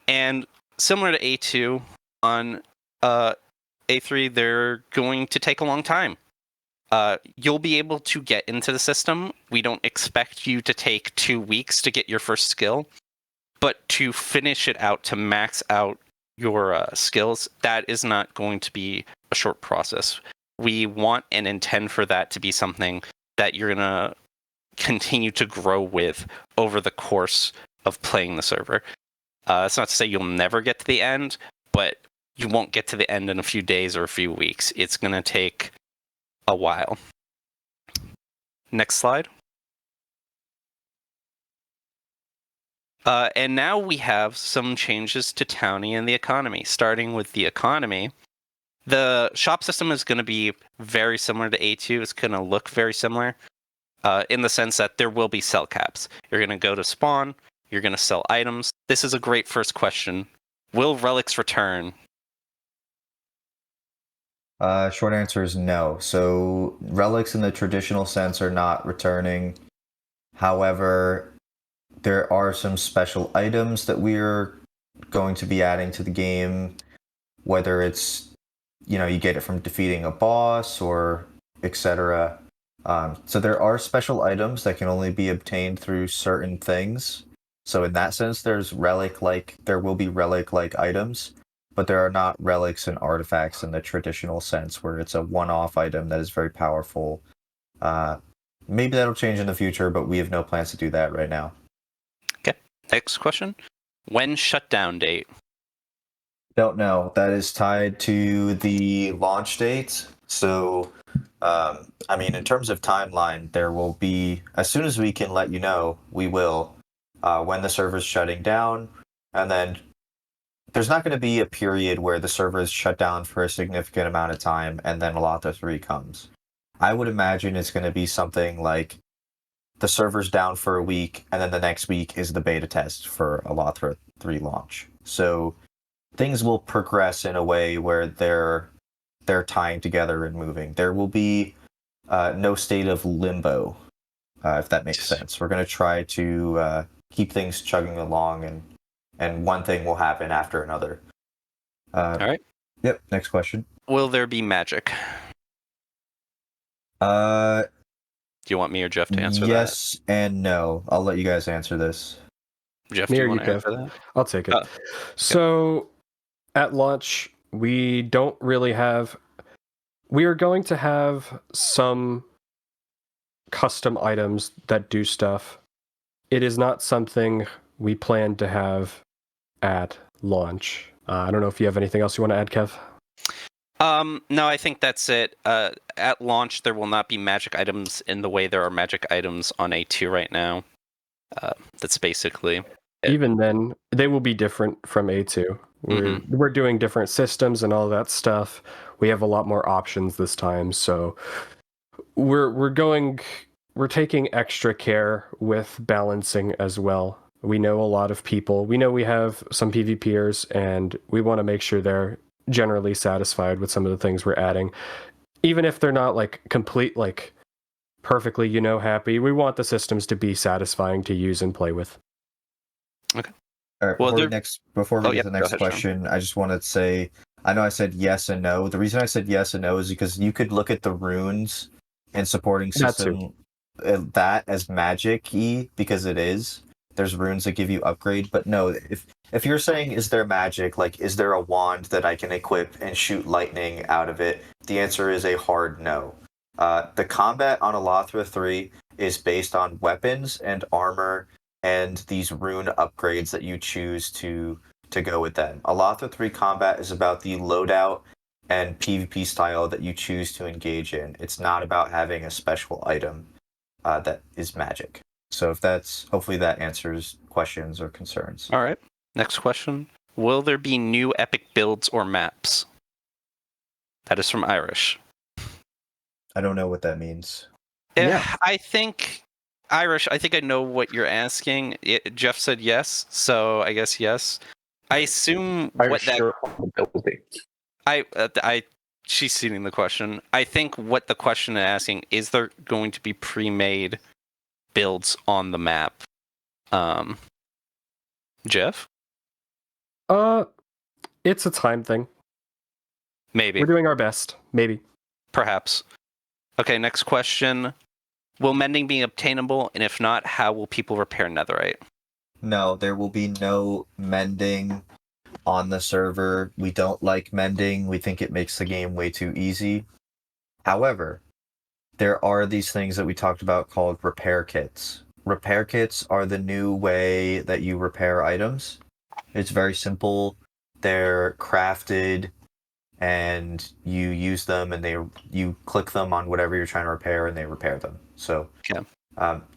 And similar to A2, on A3, they're going to take a long time. You'll be able to get into the system. We don't expect you to take 2 weeks to get your first skill, but to finish it out, to max out your skills, that is not going to be a short process. We want and intend for that to be something that you're going to continue to grow with over the course of playing the server. It's not to say you'll never get to the end, but you won't get to the end in a few days or a few weeks. It's going to take a while. Next slide. And now we have some changes to Townie and the economy. Starting with the economy, the shop system is going to be very similar to A2. It's going to look very similar in the sense that there will be sell caps. You're going to go to spawn. You're going to sell items. This is a great first question. Will relics return? Short answer is no. So relics in the traditional sense are not returning. However, there are some special items that we're going to be adding to the game, whether it's, you get it from defeating a boss or etc. So there are special items that can only be obtained through certain things. So in that sense, there will be relic-like items, but there are not relics and artifacts in the traditional sense where it's a one-off item that is very powerful. Maybe that'll change in the future, but we have no plans to do that right now. Okay, next question. When shutdown date? Don't know. That is tied to the launch date. So, in terms of timeline, there will be, as soon as we can let you know, we will. When the server's shutting down, and then there's not going to be a period where the server is shut down for a significant amount of time and then Alathra 3 comes. I would imagine it's going to be something like the server's down for a week and then the next week is the beta test for Alathra 3 launch. So things will progress in a way where they're tying together and moving. There will be no state of limbo, if that makes sense. We're going to try to keep things chugging along and and one thing will happen after another. All right. Yep. Next question. Will there be magic? Uh, Do you want me or Jeff to answer yes and no. I'll let you guys answer this. that? Jeff, Me do or you want you, to Kev? answer that? I'll take it. Oh, So at launch, we don't really have. We are going to have some custom items that do stuff. It is not something we plan to have at launch. I don't know if you have anything else you want to add, Kev. No, I think that's it. At launch, there will not be magic items in the way there are magic items on A2 right now. That's basically it. Even then, they will be different from A2. We're doing different systems and all that stuff. We have a lot more options this time, so we're taking extra care with balancing as well. We know a lot of people. We know we have some PvPers, and we want to make sure they're generally satisfied with some of the things we're adding, even if they're not like complete, like perfectly, happy. We want the systems to be satisfying to use and play with. Okay. All right. Well, Before we Oh, get yeah, to the go next ahead, Sean. question, I just want to say I know I said yes and no. The reason I said yes and no is because you could look at the runes and supporting That too. system that as magic-y because it is. There's runes that give you upgrade, but no. If you're saying is there magic, like is there a wand that I can equip and shoot lightning out of it? The answer is a hard no. The combat on Alathra 3 is based on weapons and armor and these rune upgrades that you choose to go with them. Alathra 3 combat is about the loadout and PvP style that you choose to engage in. It's not about having a special item that is magic. So hopefully that answers questions or concerns. All right. Next question. Will there be new epic builds or maps? That is from Irish. I don't know what that means. Yeah. I think Irish. I think I know what you're asking. Jeff said yes, so I guess yes. I assume what that. She's seeing the question. I think what the question is asking is there going to be pre-made builds on the map? Jeff? It's a time thing. Maybe. We're doing our best. Maybe. Perhaps. Okay, next question. Will mending be obtainable? And if not, how will people repair netherite? No, there will be no mending on the server. We don't like mending. We think it makes the game way too easy. However, there are these things that we talked about called repair kits. Repair kits are the new way that you repair items. It's very simple. They're crafted and you use them and you click them on whatever you're trying to repair and they repair them. So Okay.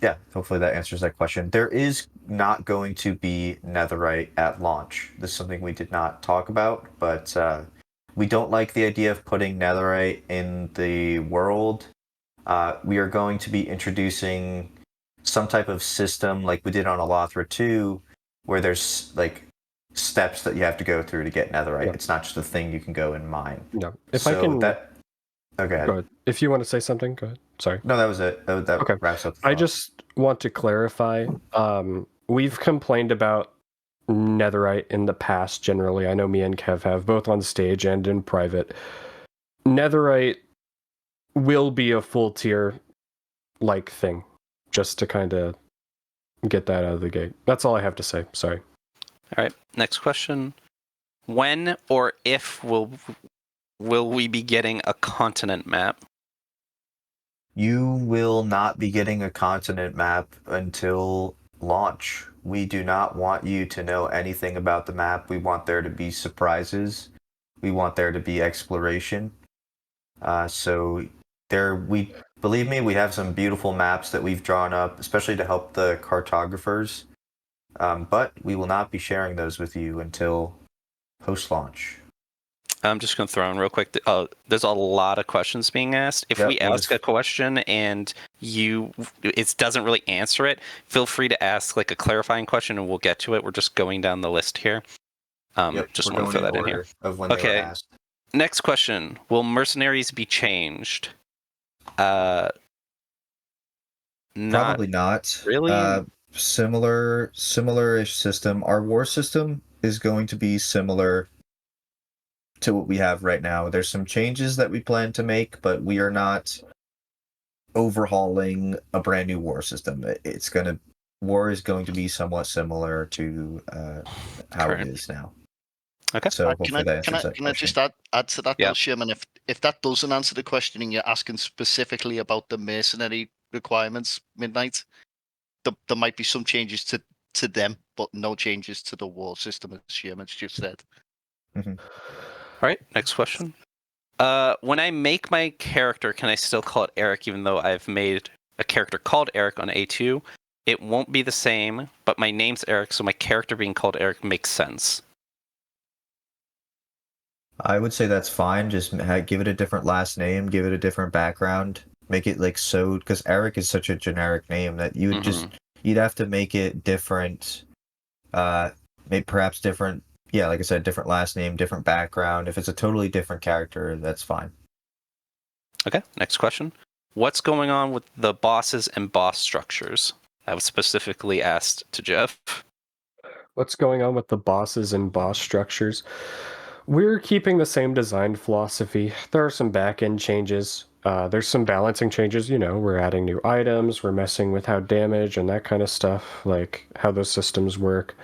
yeah, hopefully that answers that question. There is not going to be netherite at launch. This is something we did not talk about, but we don't like the idea of putting netherite in the world. We are going to be introducing some type of system like we did on Alathra 2, where there's like steps that you have to go through to get netherite. Yeah. It's not just a thing you can go and mine. No. If so I can. Okay. Go ahead. If you want to say something, go ahead. Sorry. No, that was it. That Okay. wraps up the I thought. just want to clarify. We've complained about netherite in the past generally. I know me and Kev have, both on stage and in private. Netherite will be a full tier like thing, just to kind of get that out of the gate. That's all I have to say. Sorry. All right. Next question. When or if will we be getting a continent map? You will not be getting a continent map until launch. We do not want you to know anything about the map. We want there to be surprises. We want there to be exploration. So believe me, we have some beautiful maps that we've drawn up, especially to help the cartographers. But we will not be sharing those with you until post-launch. I'm just going to throw in real quick. There's a lot of questions being asked. If we ask a question and it doesn't really answer it, feel free to ask like a clarifying question and we'll get to it. We're just going down the list here. Just want to throw that in here. Of when they were asked. Next question. Will mercenaries be changed? Probably not. Really? similar-ish system. Our war system is going to be similar to what we have right now. There's some changes that we plan to make, but we are not overhauling a brand new war system. War is going to be somewhat similar to how it Current. is now. Okay. So Can hopefully that answers that I question. just add to that, Yeah. though, Sherman? If that doesn't answer the question and you're asking specifically about the mercenary requirements, Midnight, there might be some changes to them, but no changes to the war system, as Sherman's just said. Mm-hmm. All right. Next question. When I make my character, can I still call it Eric, even though I've made a character called Eric on A2? It won't be the same, but my name's Eric, so my character being called Eric makes sense. I would say that's fine. Just give it a different last name, give it a different background, make it like so, because Eric is such a generic name that you would you'd have to make it different, maybe perhaps different. Yeah, like I said, different last name, different background. If it's a totally different character, that's fine. Okay, next question. What's going on with the bosses and boss structures? I was specifically asked to Jeff. What's going on with the bosses and boss structures? We're keeping the same design philosophy. There are some back-end changes. There's some balancing changes, we're adding new items, we're messing with how damage and that kind of stuff, like how those systems work.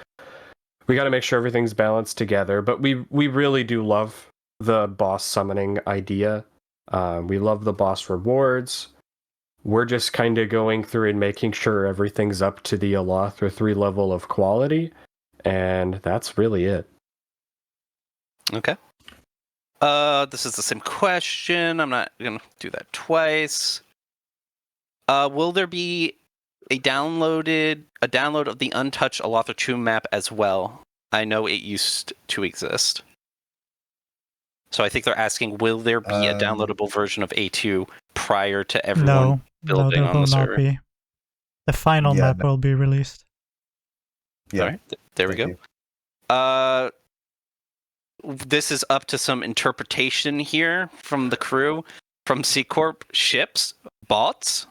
We got to make sure everything's balanced together, but we really do love the boss summoning idea. We love the boss rewards. We're just kind of going through and making sure everything's up to the Alathra 3 level of quality, and that's really it. Okay. This is the same question. I'm not gonna do that twice. Will there be a download of the untouched Alathra 2 map as well? I know it used to exist. So I think they're asking, will there be a downloadable version of A2 prior to everyone building there on will the server? not be. The final map will be released. Yeah. All right, there we go. This is up to some interpretation here from the crew, from C Corp ships, bots.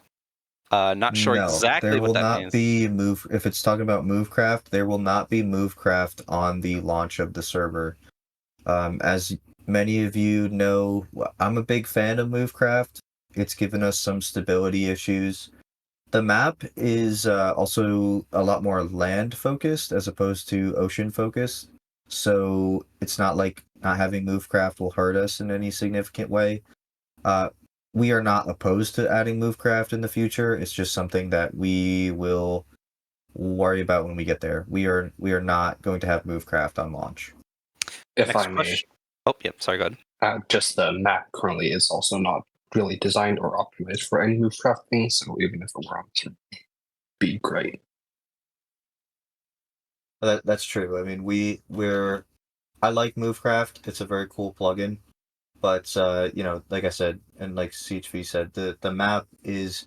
Not sure exactly what that means. There will not be if it's talking about Movecraft, there will not be Movecraft on the launch of the server. As many of you know, I'm a big fan of Movecraft. It's given us some stability issues. The map is also a lot more land focused as opposed to ocean focused. So it's not like not having Movecraft will hurt us in any significant way. We are not opposed to adding Movecraft in the future. It's just something that we will worry about when we get there. We are not going to have Movecraft on launch. If Next I may. question. Oh, yep. Sorry, go ahead. Just the map currently is also not really designed or optimized for any Movecraft thing, so even if it were on, it would be great. That's true. I mean, I like Movecraft. It's a very cool plugin, but like I said, and like CHV said, the map is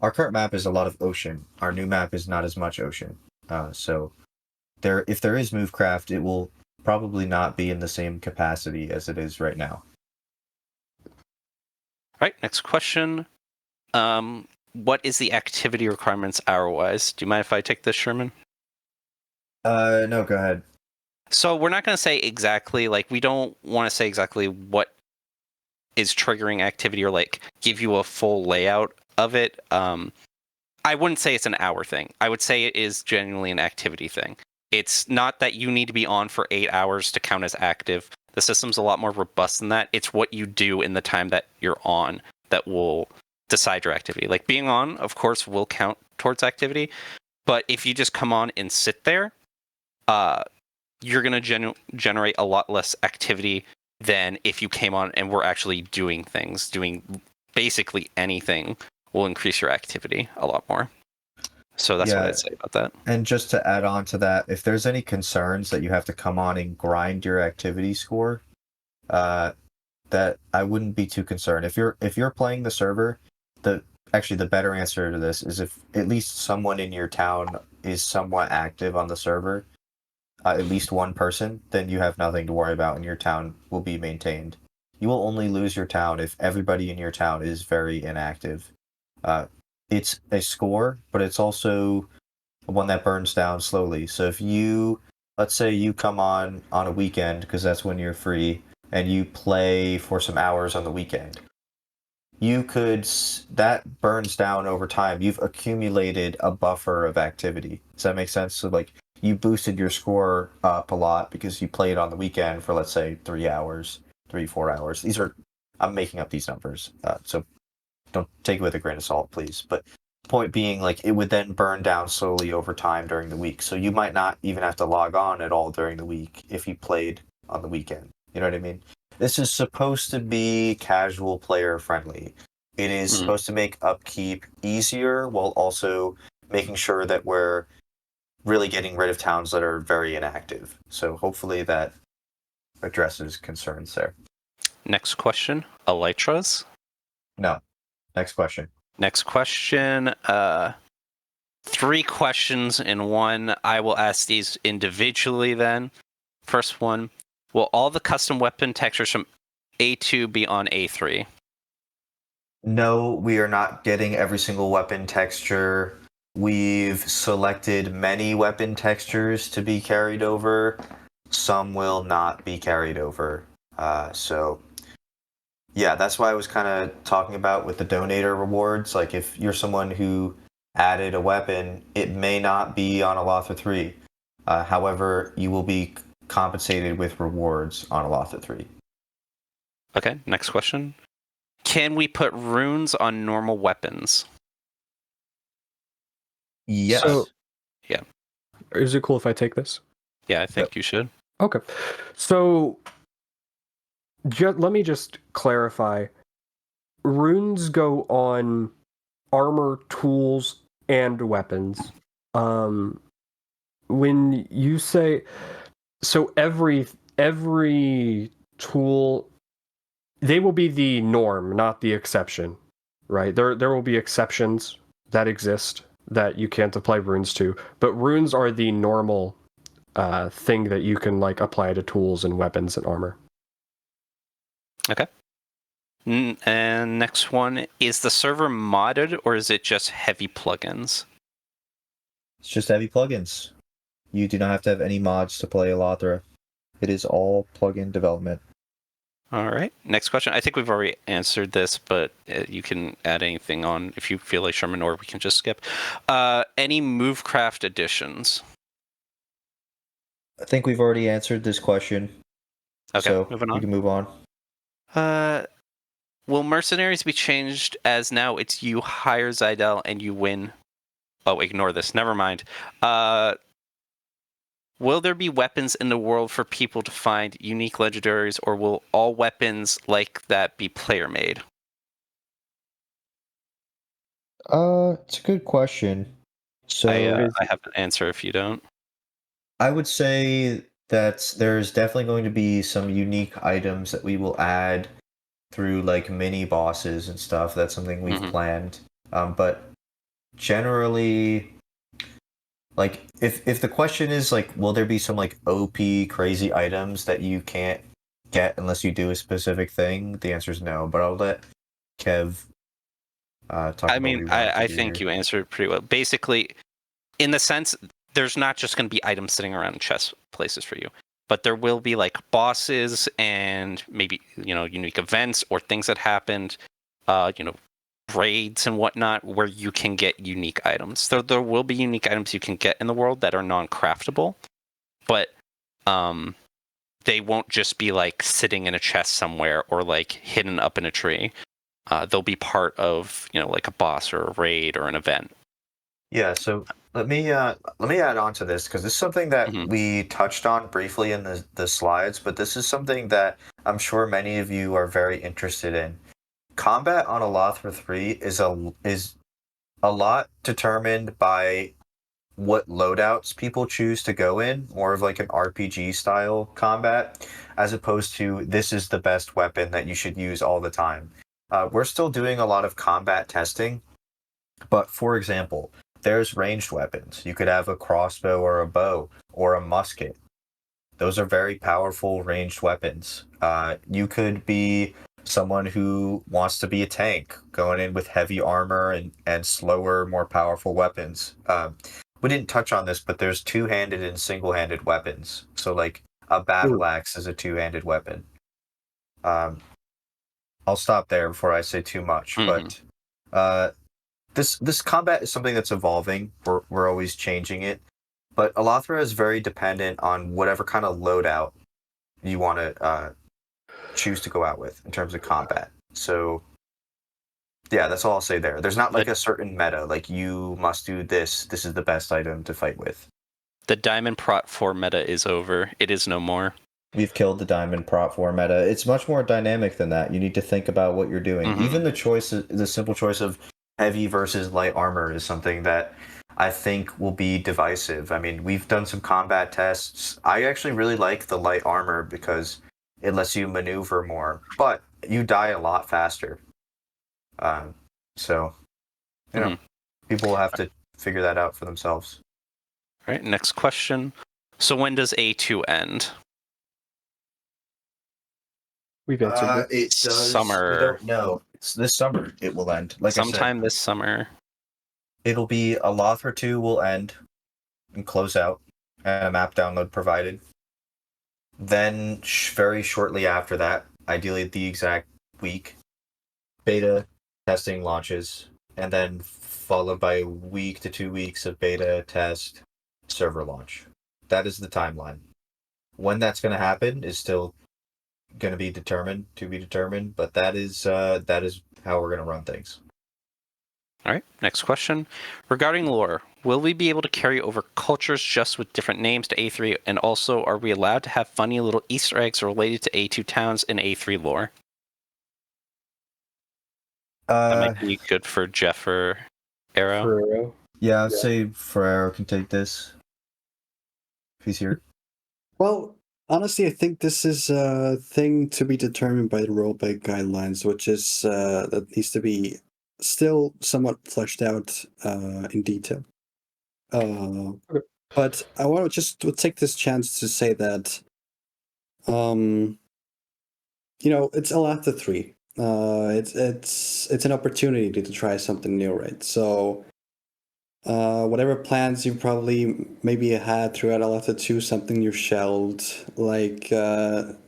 our current map is a lot of ocean. Our new map is not as much ocean. So if there is Movecraft, it will probably not be in the same capacity as it is right now. All right, next question. What is the activity requirements hour-wise? Do you mind if I take this, Sherman? No, go ahead. So we're not going to say exactly, we don't want to say exactly what is triggering activity or give you a full layout of it. I wouldn't say it's an hour thing. I would say it is genuinely an activity thing. It's not that you need to be on for 8 hours to count as active. The system's a lot more robust than that. It's what you do in the time that you're on that will decide your activity. Being on, of course, will count towards activity. But if you just come on and sit there, you're going to generate a lot less activity than if you came on and were actually doing things. Doing basically anything will increase your activity a lot more. So that's what I'd say about that. And just to add on to that, if there's any concerns that you have to come on and grind your activity score, that I wouldn't be too concerned. If you're playing the server, the better answer to this is if at least someone in your town is somewhat active on the server, at least one person, then you have nothing to worry about and your town will be maintained. You will only lose your town if everybody in your town is very inactive. It's a score, but it's also one that burns down slowly. So if you, let's say you come on a weekend, because that's when you're free, and you play for some hours on the weekend, you could, that burns down over time. You've accumulated a buffer of activity. Does that make sense? So like you boosted your score up a lot because you played on the weekend for, let's say, 3 hours, 4 hours. These are, I'm making up these numbers, so don't take it with a grain of salt, please. But point being, like, it would then burn down slowly over time during the week. So you might not even have to log on at all during the week if you played on the weekend. You know what I mean? This is supposed to be casual player friendly. It is supposed to make upkeep easier while also making sure that we're really getting rid of towns that are very inactive. So hopefully that addresses concerns there. Next question, Elytras. No. Next question. Next question. 3 questions in one. I will ask these individually then. First one, will all the custom weapon textures from A2 be on A3? No, we are not getting every single weapon texture. We've selected many weapon textures to be carried over. Some will not be carried over. So, yeah, that's why I was kind of talking about with the donator rewards. Like, if you're someone who added a weapon, it may not be on Alathra 3. However, you will be compensated with rewards on Alathra 3. Okay, next question. Can we put runes on normal weapons? Yes. So- Yeah. Is it cool if I take this? Yeah, I think you should. Okay. So let me just clarify. Runes go on armor, tools, and weapons. When you say so, every tool, they will be the norm, not the exception, right? There will be exceptions that exist that you can't apply runes to, but runes are the normal thing that you can like apply to tools and weapons and armor. Okay. And next one, is the server modded or is it just heavy plugins? It's just heavy plugins. You do not have to have any mods to play Alathra. It is all plugin development. All right. Next question. I think we've already answered this, but you can add anything on if you feel like Sherman, or we can just skip. Any Movecraft additions? I think we've already answered this question. Okay, so moving on. we can move on. Will mercenaries be changed as now it's you hire Zydel and you win? Oh, ignore this. Never mind. Will there be weapons in the world for people to find unique legendaries, or will all weapons like that be player made? It's a good question. So I have an answer if you don't. I would say that there's definitely going to be some unique items that we will add through like mini bosses and stuff. That's something we've planned. But generally, like if the question is like, will there be some like OP crazy items that you can't get unless you do a specific thing? The answer is no. But I'll let Kev talk about what he wanted to I do think here. you answered it pretty well. Basically, in the sense, there's not just going to be items sitting around in chest places for you, but there will be like bosses and maybe, unique events or things that happened, raids and whatnot, where you can get unique items. There will be unique items you can get in the world that are non-craftable, but they won't just be like sitting in a chest somewhere or like hidden up in a tree. They'll be part of, like a boss or a raid or an event. Yeah, so let me add on to this because this is something that we touched on briefly in the slides, but this is something that I'm sure many of you are very interested in. Combat on Alathra 3 is a lot determined by what loadouts people choose to go in, more of like an RPG style combat, as opposed to this is the best weapon that you should use all the time. We're still doing a lot of combat testing, but for example, there's ranged weapons. You could have a crossbow or a bow or a musket. Those are very powerful ranged weapons. You could be someone who wants to be a tank, going in with heavy armor and slower, more powerful weapons. we didn't touch on this, but there's two-handed and single-handed weapons. So like a battle axe is a two-handed weapon. I'll stop there before I say too much, but this combat is something that's evolving. We're always changing it, but Alathra is very dependent on whatever kind of loadout you want to choose to go out with in terms of combat. So yeah, that's all I'll say there. There's not like a certain meta, like you must do this. This is the best item to fight with. The Diamond Prot 4 meta is over. It is no more. We've killed the Diamond Prot 4 meta. It's much more dynamic than that. You need to think about what you're doing. Even the simple choice of heavy versus light armor is something that I think will be divisive. I mean, we've done some combat tests. I actually really like the light armor because it lets you maneuver more, but you die a lot faster. So, you know, people will have to figure that out for themselves. All right, next question. So when does A2 end? We've answered this. It does. Summer. We don't know. It's this summer it will end. Like Sometime I said, this summer. it'll be Alathra 2 will end and close out, and a map download provided. Then, very shortly after that, ideally the exact week, beta testing launches, and then followed by a week to 2 weeks of beta test server launch. That is the timeline. When that's going to happen is still going to be determined, but that is how we're going to run things. All right, next question. Regarding lore, will we be able to carry over cultures just with different names to A3, and also are we allowed to have funny little Easter eggs related to A2 towns in A3 lore? That might be good for Jeff or Arrow. Yeah, I'd say Ferrero can take this. If he's here. Well, honestly, I think this is a thing to be determined by the roleplay guidelines, which is that needs to be still somewhat fleshed out in detail. But I want to just take this chance to say that, it's Alathra 3. It's an opportunity to try something new, right? So, whatever plans you probably maybe had throughout Alathra 2, something you shelved, like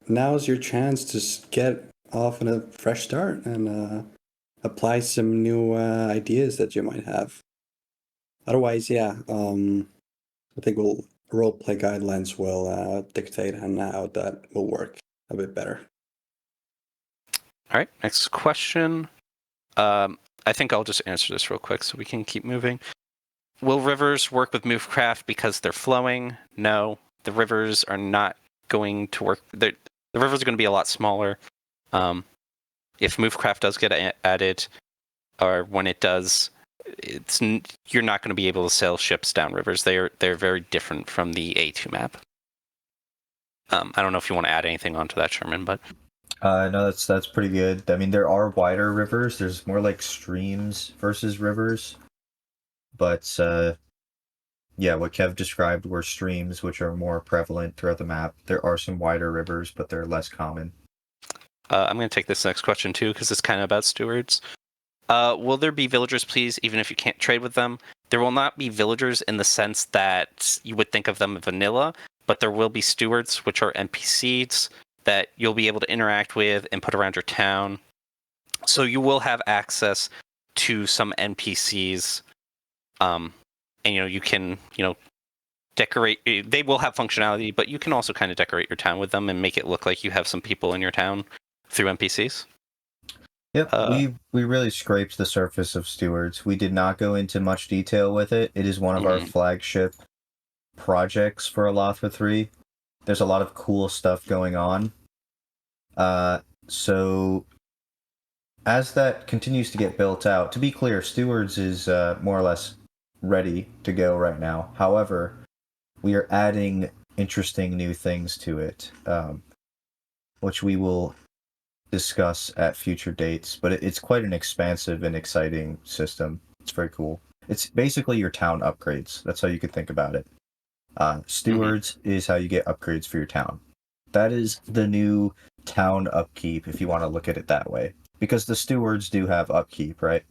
now's your chance to get off on a fresh start and apply some new ideas that you might have. Otherwise, yeah, I think roleplay guidelines will dictate on how that will work a bit better. All right, next question. I think I'll just answer this real quick so we can keep moving. Will rivers work with Movecraft because they're flowing? No, the rivers are not going to work. The rivers are going to be a lot smaller. If Movecraft does get added, or when it does, you're not going to be able to sail ships down rivers. They're very different from the A2 map. I don't know if you want to add anything onto that, Sherman, but no, that's pretty good. I mean, there are wider rivers. There's more like streams versus rivers. But yeah, what Kev described were streams, which are more prevalent throughout the map. There are some wider rivers, but they're less common. I'm going to take this next question too, because it's kind of about stewards. Will there be villagers, please, even if you can't trade with them? There will not be villagers in the sense that you would think of them as vanilla, but there will be stewards, which are NPCs that you'll be able to interact with and put around your town. So you will have access to some NPCs. And you can decorate. They will have functionality, but you can also kind of decorate your town with them and make it look like you have some people in your town through NPCs. Yep, we really scraped the surface of stewards. We did not go into much detail with it. It is one of our flagship projects for Alathra 3. There's a lot of cool stuff going on. So as that continues to get built out, to be clear, stewards is more or less ready to go right now. However, we are adding interesting new things to it, which we will discuss at future dates. But it's quite an expansive and exciting system. It's very cool. It's basically your town upgrades. That's how you could think about it. Stewards is how you get upgrades for your town. That is the new town upkeep, if you want to look at it that way. Because the stewards do have upkeep, right?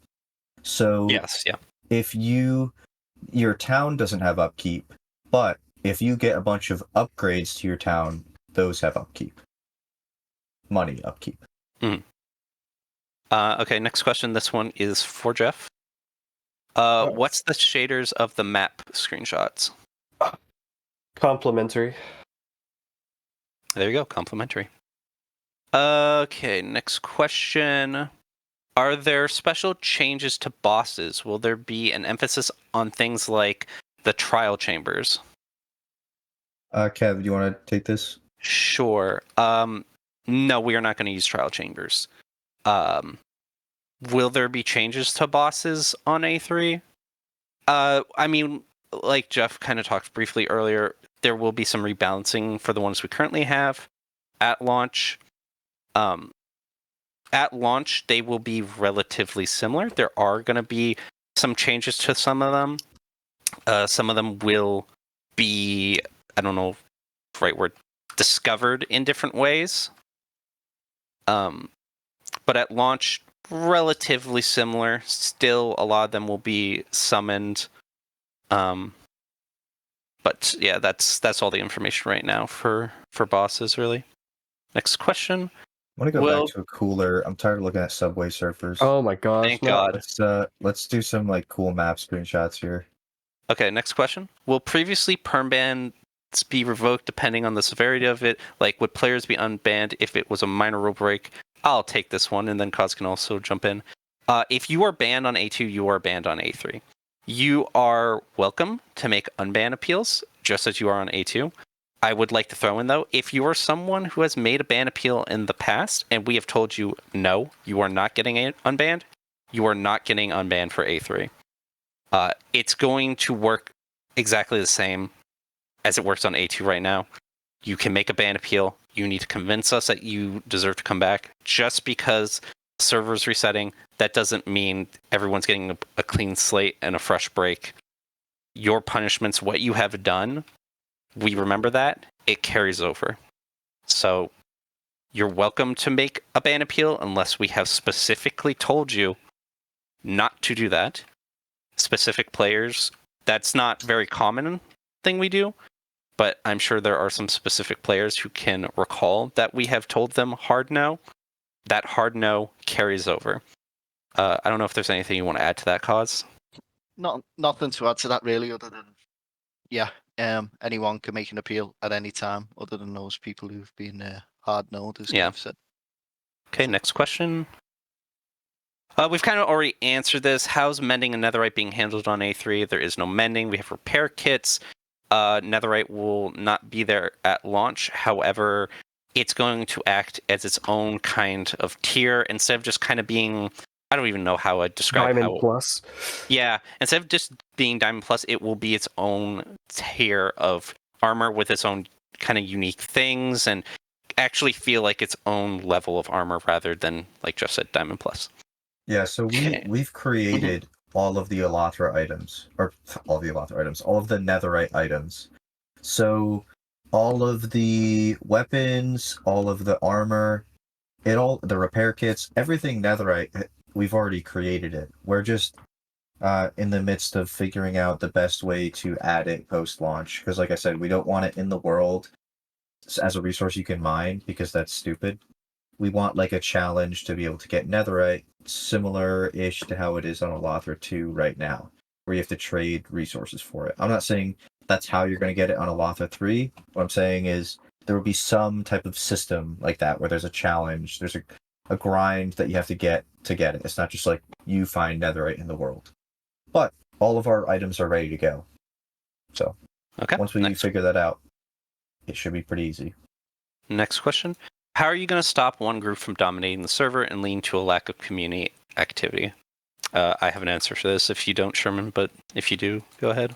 So yes, yeah. If you your town doesn't have upkeep, but if you get a bunch of upgrades to your town, those have upkeep. Money upkeep. Okay, next question. This one is for Jeff. What's the shaders of the map screenshots? Complimentary. There you go, complimentary. Okay, next question. Are there special changes to bosses? Will there be an emphasis on things like the trial chambers? Kev, do you want to take this? Sure. No, we are not going to use trial chambers. Will there be changes to bosses on A3? I mean, like Jeff kind of talked briefly earlier, there will be some rebalancing for the ones we currently have at launch. At launch, they will be relatively similar. There are going to be some changes to some of them. Some of them will be, I don't know, the right word, discovered in different ways. But at launch, relatively similar. Still, a lot of them will be summoned. But yeah, that's all the information right now for bosses, really. Next question. I want to go back to a cooler. I'm tired of looking at Subway Surfers. Oh my gosh! Thank God. Let's do some like cool map screenshots here. Okay, next question. Will previously perm bans be revoked depending on the severity of it? Like, would players be unbanned if it was a minor rule break? I'll take this one, and then Kaz can also jump in. If you are banned on A2, you are banned on A3. You are welcome to make unban appeals, just as you are on A2. I would like to throw in, though, if you are someone who has made a ban appeal in the past, and we have told you, no, you are not getting unbanned, you are not getting unbanned for A3. It's going to work exactly the same as it works on A2 right now. You can make a ban appeal. You need to convince us that you deserve to come back. Just because the server's resetting, that doesn't mean everyone's getting a clean slate and a fresh break. Your punishment's what you have done. We remember that. It carries over. So you're welcome to make a ban appeal unless we have specifically told you not to do that. Specific players, that's not very common thing we do, but I'm sure there are some specific players who can recall that we have told them hard no. That hard no carries over. I don't know if there's anything you want to add to that, Cause. Nothing to add to that really, other than anyone can make an appeal at any time, other than those people who've been hard no, as Kev said. Okay, next question. We've kind of already answered this. How's mending and netherite being handled on A3? There is no mending. We have repair kits. Netherite will not be there at launch. However, it's going to act as its own kind of tier instead of just kind of being, I don't even know how I'd describe Diamond Plus. Yeah, instead of just being Diamond Plus, it will be its own tier of armor with its own kind of unique things and actually feel like its own level of armor rather than, like Jeff said, Diamond Plus. Yeah, so we've created all of the Alathra items, or all of the Alathra items, all of the netherite items. So all of the weapons, all of the armor, the repair kits, everything netherite, we've already created it. We're just in the midst of figuring out the best way to add it post-launch. Because like I said, we don't want it in the world as a resource you can mine, because that's stupid. We want like a challenge to be able to get netherite, similar-ish to how it is on Alathra 2 right now, where you have to trade resources for it. I'm not saying that's how you're going to get it on Alathra 3. What I'm saying is there will be some type of system like that where there's a challenge, there's a grind that you have to get it. It's not just like you find netherite in the world. But all of our items are ready to go. So once we figure that out, it should be pretty easy. Next question. How are you going to stop one group from dominating the server and lead to a lack of community activity? I have an answer for this if you don't, Sherman, but if you do, go ahead.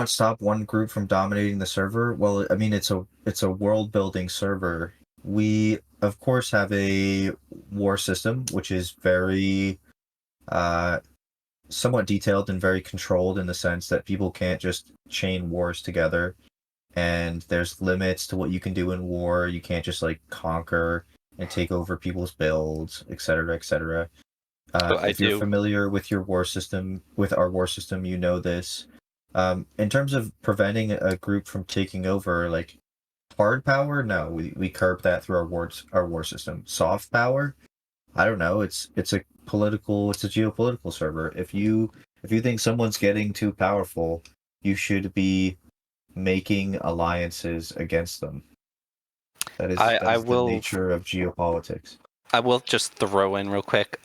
Stop one group from dominating the server? Well, I mean, it's a world-building server. We, of course, have a war system, which is very somewhat detailed and very controlled in the sense that people can't just chain wars together. And there's limits to what you can do in war. You can't just like conquer and take over people's builds, etc., etc. I If you're do. familiar with your war system, with our war system, you know this. In terms of preventing a group from taking over, like hard power, no, we curb that through our war system. Soft power, I don't know. It's a geopolitical server. If you think someone's getting too powerful, you should be making alliances against them. That is I the will nature of geopolitics. I will just throw in real quick.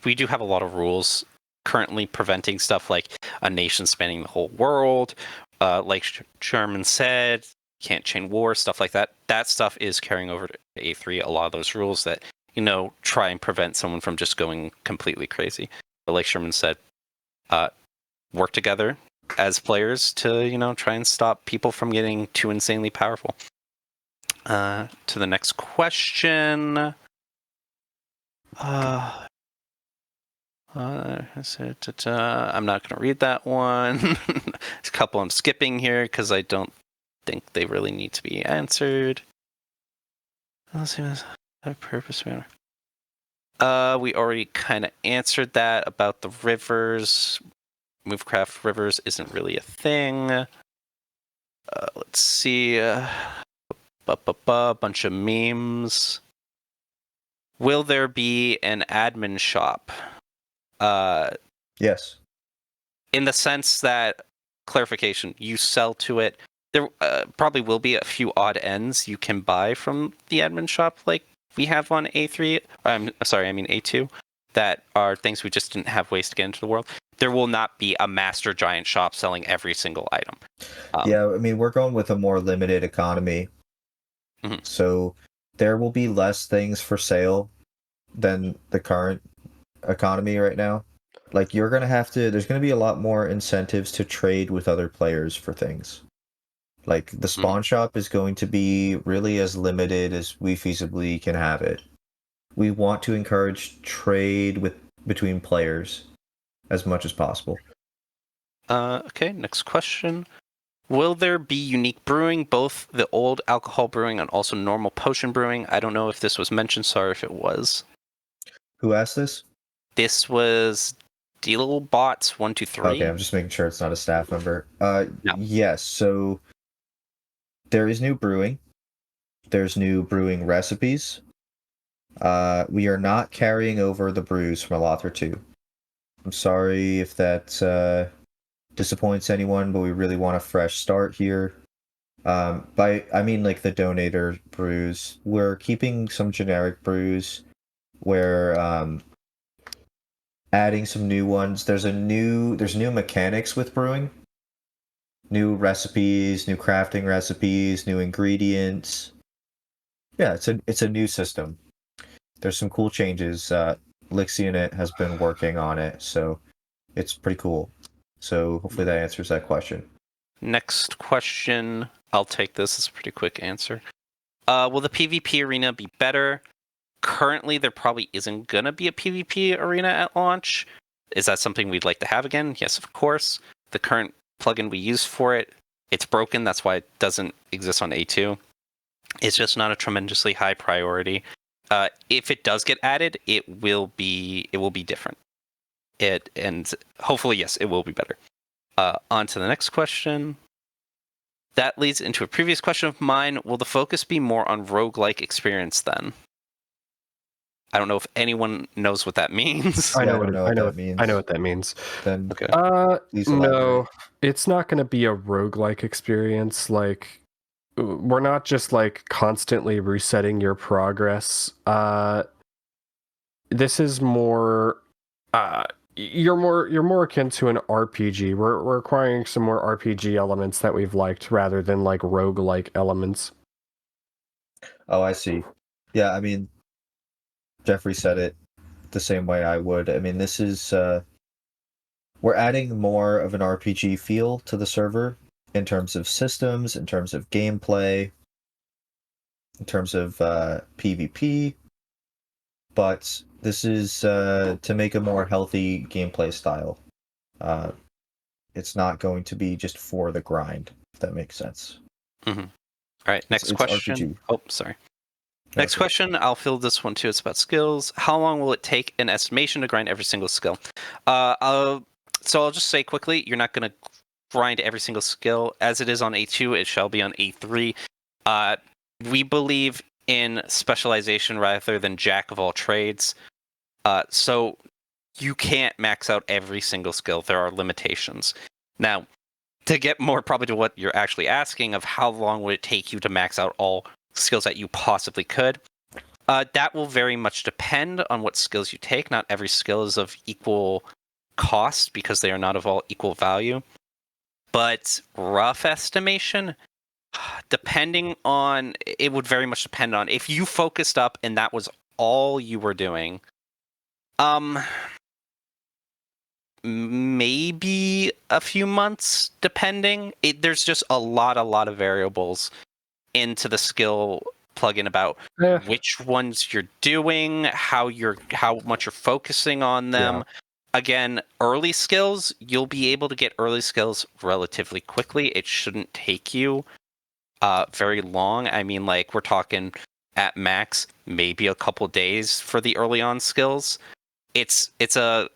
We do have a lot of rules currently preventing stuff like a nation spanning the whole world. Like Sherman said, can't chain war, stuff like that. That stuff is carrying over to A3. A lot of those rules that try and prevent someone from just going completely crazy. But like Sherman said, work together as players to try and stop people from getting too insanely powerful. To the next question. I'm not going to read that one. There's a couple I'm skipping here because I don't think they really need to be answered. Let's see what's a purpose matter. We already kind of answered that about the rivers. Movecraft rivers isn't really a thing. Let's see. Bunch of memes. Will there be an admin shop? Yes. In the sense that, clarification, you sell to it. There probably will be a few odd ends you can buy from the admin shop, like we have on A3. I'm sorry, I mean A2. That are things we just didn't have ways to get into the world. There will not be a master giant shop selling every single item. Yeah, I mean, we're going with a more limited economy. Mhm. So there will be less things for sale than the current economy right now. Like, there's going to be a lot more incentives to trade with other players for things. Like, the spawn shop is going to be really as limited as we feasibly can have it. We want to encourage trade between players as much as possible. Okay, next question. Will there be unique brewing, both the old alcohol brewing and also normal potion brewing? I don't know if this was mentioned. Sorry if it was. Who asked this? This was Dealbots123. Okay, I'm just making sure it's not a staff member. No. Yes, so there is new brewing. There's new brewing recipes. We are not carrying over the brews from Alathra 2. I'm sorry if that disappoints anyone, but we really want a fresh start here. I mean like the donator brews. We're keeping some generic brews. We're adding some new ones. There's new mechanics with brewing. New recipes, new crafting recipes, new ingredients. Yeah, it's a new system. There's some cool changes. Lixionit has been working on it, so it's pretty cool. So hopefully that answers that question. Next question. I'll take this. It's a pretty quick answer. Will the PvP arena be better? Currently, there probably isn't going to be a PvP arena at launch. Is that something we'd like to have again? Yes, of course. The current plugin we use for it, it's broken. That's why it doesn't exist on A2. It's just not a tremendously high priority. If it does get added, it will be different. And hopefully, yes, it will be better. On to the next question. That leads into a previous question of mine. Will the focus be more on roguelike experience then? I don't know if anyone knows what that means. I know I what don't know what that means. I know what that means. Then Okay. please No, elaborate. it's not going to be a roguelike experience. Like, we're not just like constantly resetting your progress. This is more. You're more akin to an RPG. We're requiring some more RPG elements that we've liked rather than like roguelike elements. Oh, I see. Yeah, I mean, Jeffrey said it the same way I would. I mean, this is we're adding more of an RPG feel to the server in terms of systems, in terms of gameplay, in terms of PvP. But this is to make a more healthy gameplay style. It's not going to be just for the grind, if that makes sense. Mm-hmm. All right, next It's question. RPG. Oh, sorry. Next Okay. question, I'll fill this one too. It's about skills. How long will it take an estimation to grind every single skill? So I'll just say quickly, you're not going to grind every single skill. As it is on A2, it shall be on A3. We believe in specialization rather than jack of all trades. So you can't max out every single skill. There are limitations. Now, to get more probably to what you're actually asking of how long would it take you to max out all skills that you possibly could, that will very much depend on what skills you take. Not every skill is of equal cost because they are not of all equal value. But rough estimation, depending on, it would very much depend on if you focused up and that was all you were doing. Maybe a few months, depending. There's just a lot of variables into the skill plugin about which ones you're doing, how much you're focusing on them. Yeah. Again, early skills, you'll be able to get early skills relatively quickly. It shouldn't take you very long. I mean, like, we're talking at max maybe a couple days for the early on skills. It's a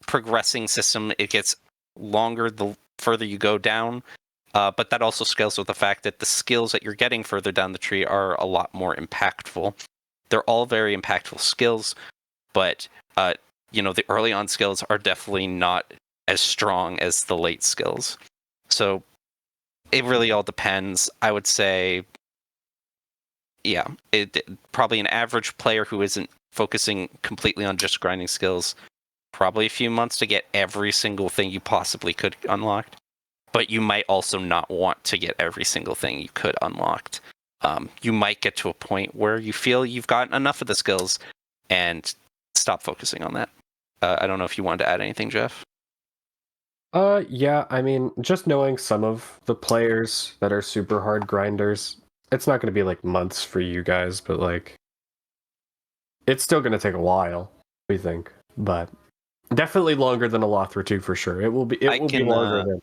progressing system. It gets longer the further you go down, but that also scales with the fact that the skills that you're getting further down the tree are a lot more impactful. They're all very impactful skills, but the early on skills are definitely not as strong as the late skills. So it really all depends. I would say, yeah, probably an average player who isn't focusing completely on just grinding skills, probably a few months to get every single thing you possibly could unlocked. But you might also not want to get every single thing you could unlocked. You might get to a point where you feel you've gotten enough of the skills and stop focusing on that. I don't know if you wanted to add anything, Jeff. Yeah, I mean, just knowing some of the players that are super hard grinders, it's not going to be like months for you guys, but like, it's still going to take a while, we think, but definitely longer than Alathra 2 for sure. It will be longer than,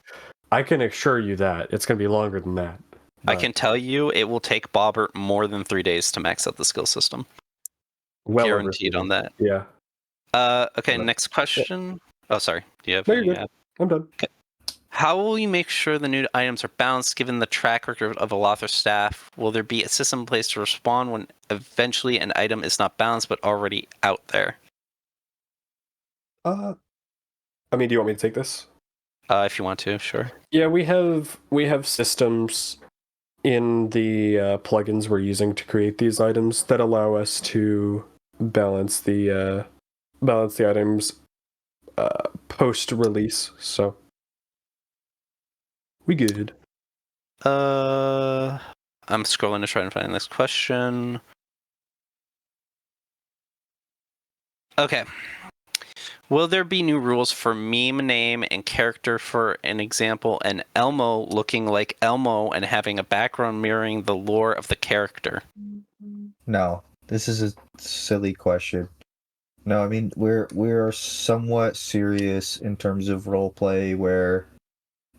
I can assure you that it's going to be longer than that. I can tell you it will take Bobbert more than 3 days to max out the skill system. Well guaranteed on that. Yeah. Okay, next question. Oh, sorry. Do you have No, any? you're good. I'm done. Okay. How will you make sure the new items are balanced given the track record of Alathra staff? Will there be a system in place to respond when eventually an item is not balanced but already out there? I mean, do you want me to take this? If you want to, sure. Yeah, we have systems in the plugins we're using to create these items that allow us to balance the items post release. So we good. I'm scrolling to try and find the next question. Okay. Will there be new rules for meme name and character? For an example, an Elmo looking like Elmo and having a background mirroring the lore of the character? No, this is a silly question. No, I mean we're somewhat serious in terms of roleplay where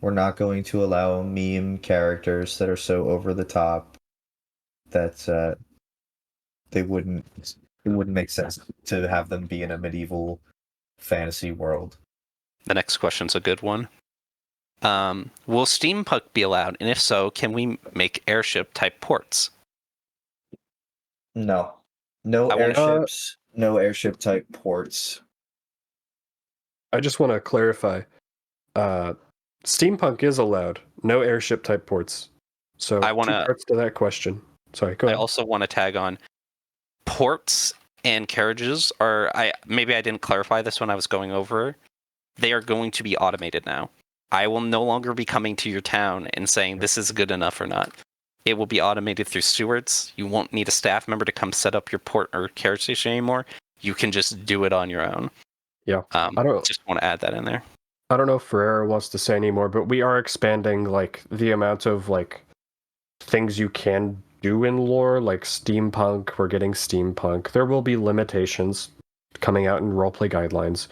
we're not going to allow meme characters that are so over the top that it wouldn't make sense to have them be in a medieval fantasy world. The next question's a good one. Will steampunk be allowed? And if so, can we make airship type ports? No. No airships, no airship type ports. I just want to clarify. Steampunk is allowed. No airship type ports. So I wanna- 2 parts to that question. Sorry, go ahead. I also want to tag on ports and carriages are, maybe I didn't clarify this when I was going over. They are going to be automated now. I will no longer be coming to your town and saying this is good enough or not. It will be automated through stewards. You won't need a staff member to come set up your port or carriage station anymore. You can just do it on your own. Yeah. I just want to add that in there. I don't know if Ferreira wants to say anymore, but we are expanding like the amount of like things you can do in lore, like steampunk. We're getting steampunk. There will be limitations coming out in roleplay guidelines,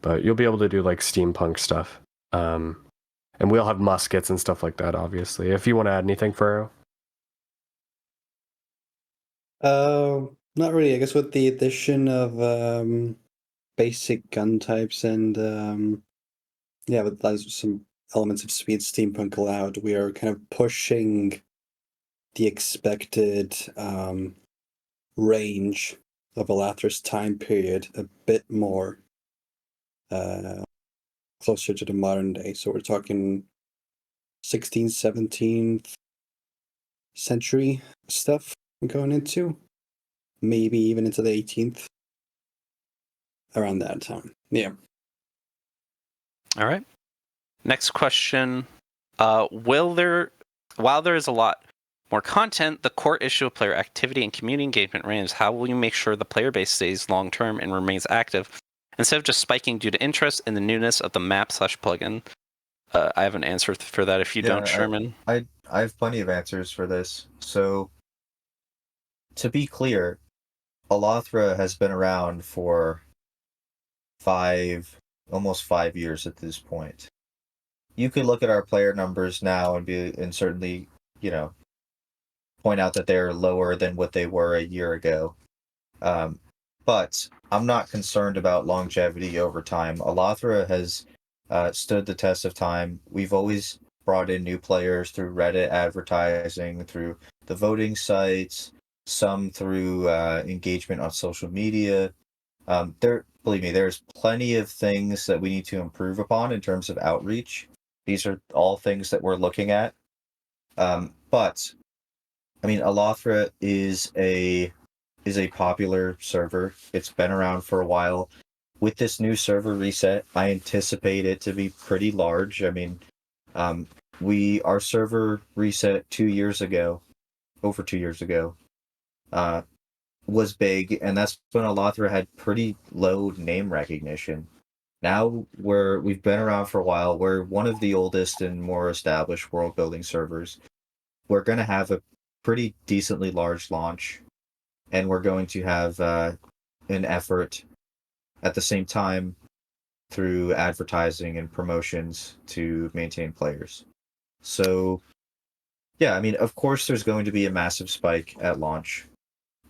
but you'll be able to do like steampunk stuff. And we'll have muskets and stuff like that, obviously. If you want to add anything, Ferreira. Not really. I guess with the addition of basic gun types and yeah, with some elements of speed steampunk allowed, we are kind of pushing the expected range of Alathra's time period a bit more closer to the modern day. So we're talking 16th, 17th century stuff I'm going into. Maybe even into the 18th. Around that time. Yeah. All right. Next question. While there is a lot more content, the core issue of player activity and community engagement remains. How will you make sure the player base stays long term and remains active instead of just spiking due to interest in the newness of the map/plugin? I have an answer for that if you don't, Sherman. I have plenty of answers for this. So, to be clear, Alathra has been around for almost 5 years at this point. You could look at our player numbers now and certainly, point out that they're lower than what they were a year ago. But I'm not concerned about longevity over time. Alathra has stood the test of time. We've always brought in new players through Reddit advertising, through the voting sites, some through engagement on social media. Believe me, there's plenty of things that we need to improve upon in terms of outreach. These are all things that we're looking at. But I mean, Alathra is a popular server. It's been around for a while. With this new server reset, I anticipate it to be pretty large. I mean, our server reset over 2 years ago, was big, and that's when Alathra had pretty low name recognition. Now we've been around for a while. We're one of the oldest and more established world building servers. We're going to have a pretty decently large launch, and we're going to have an effort at the same time through advertising and promotions to maintain players. So, yeah, I mean, of course, there's going to be a massive spike at launch,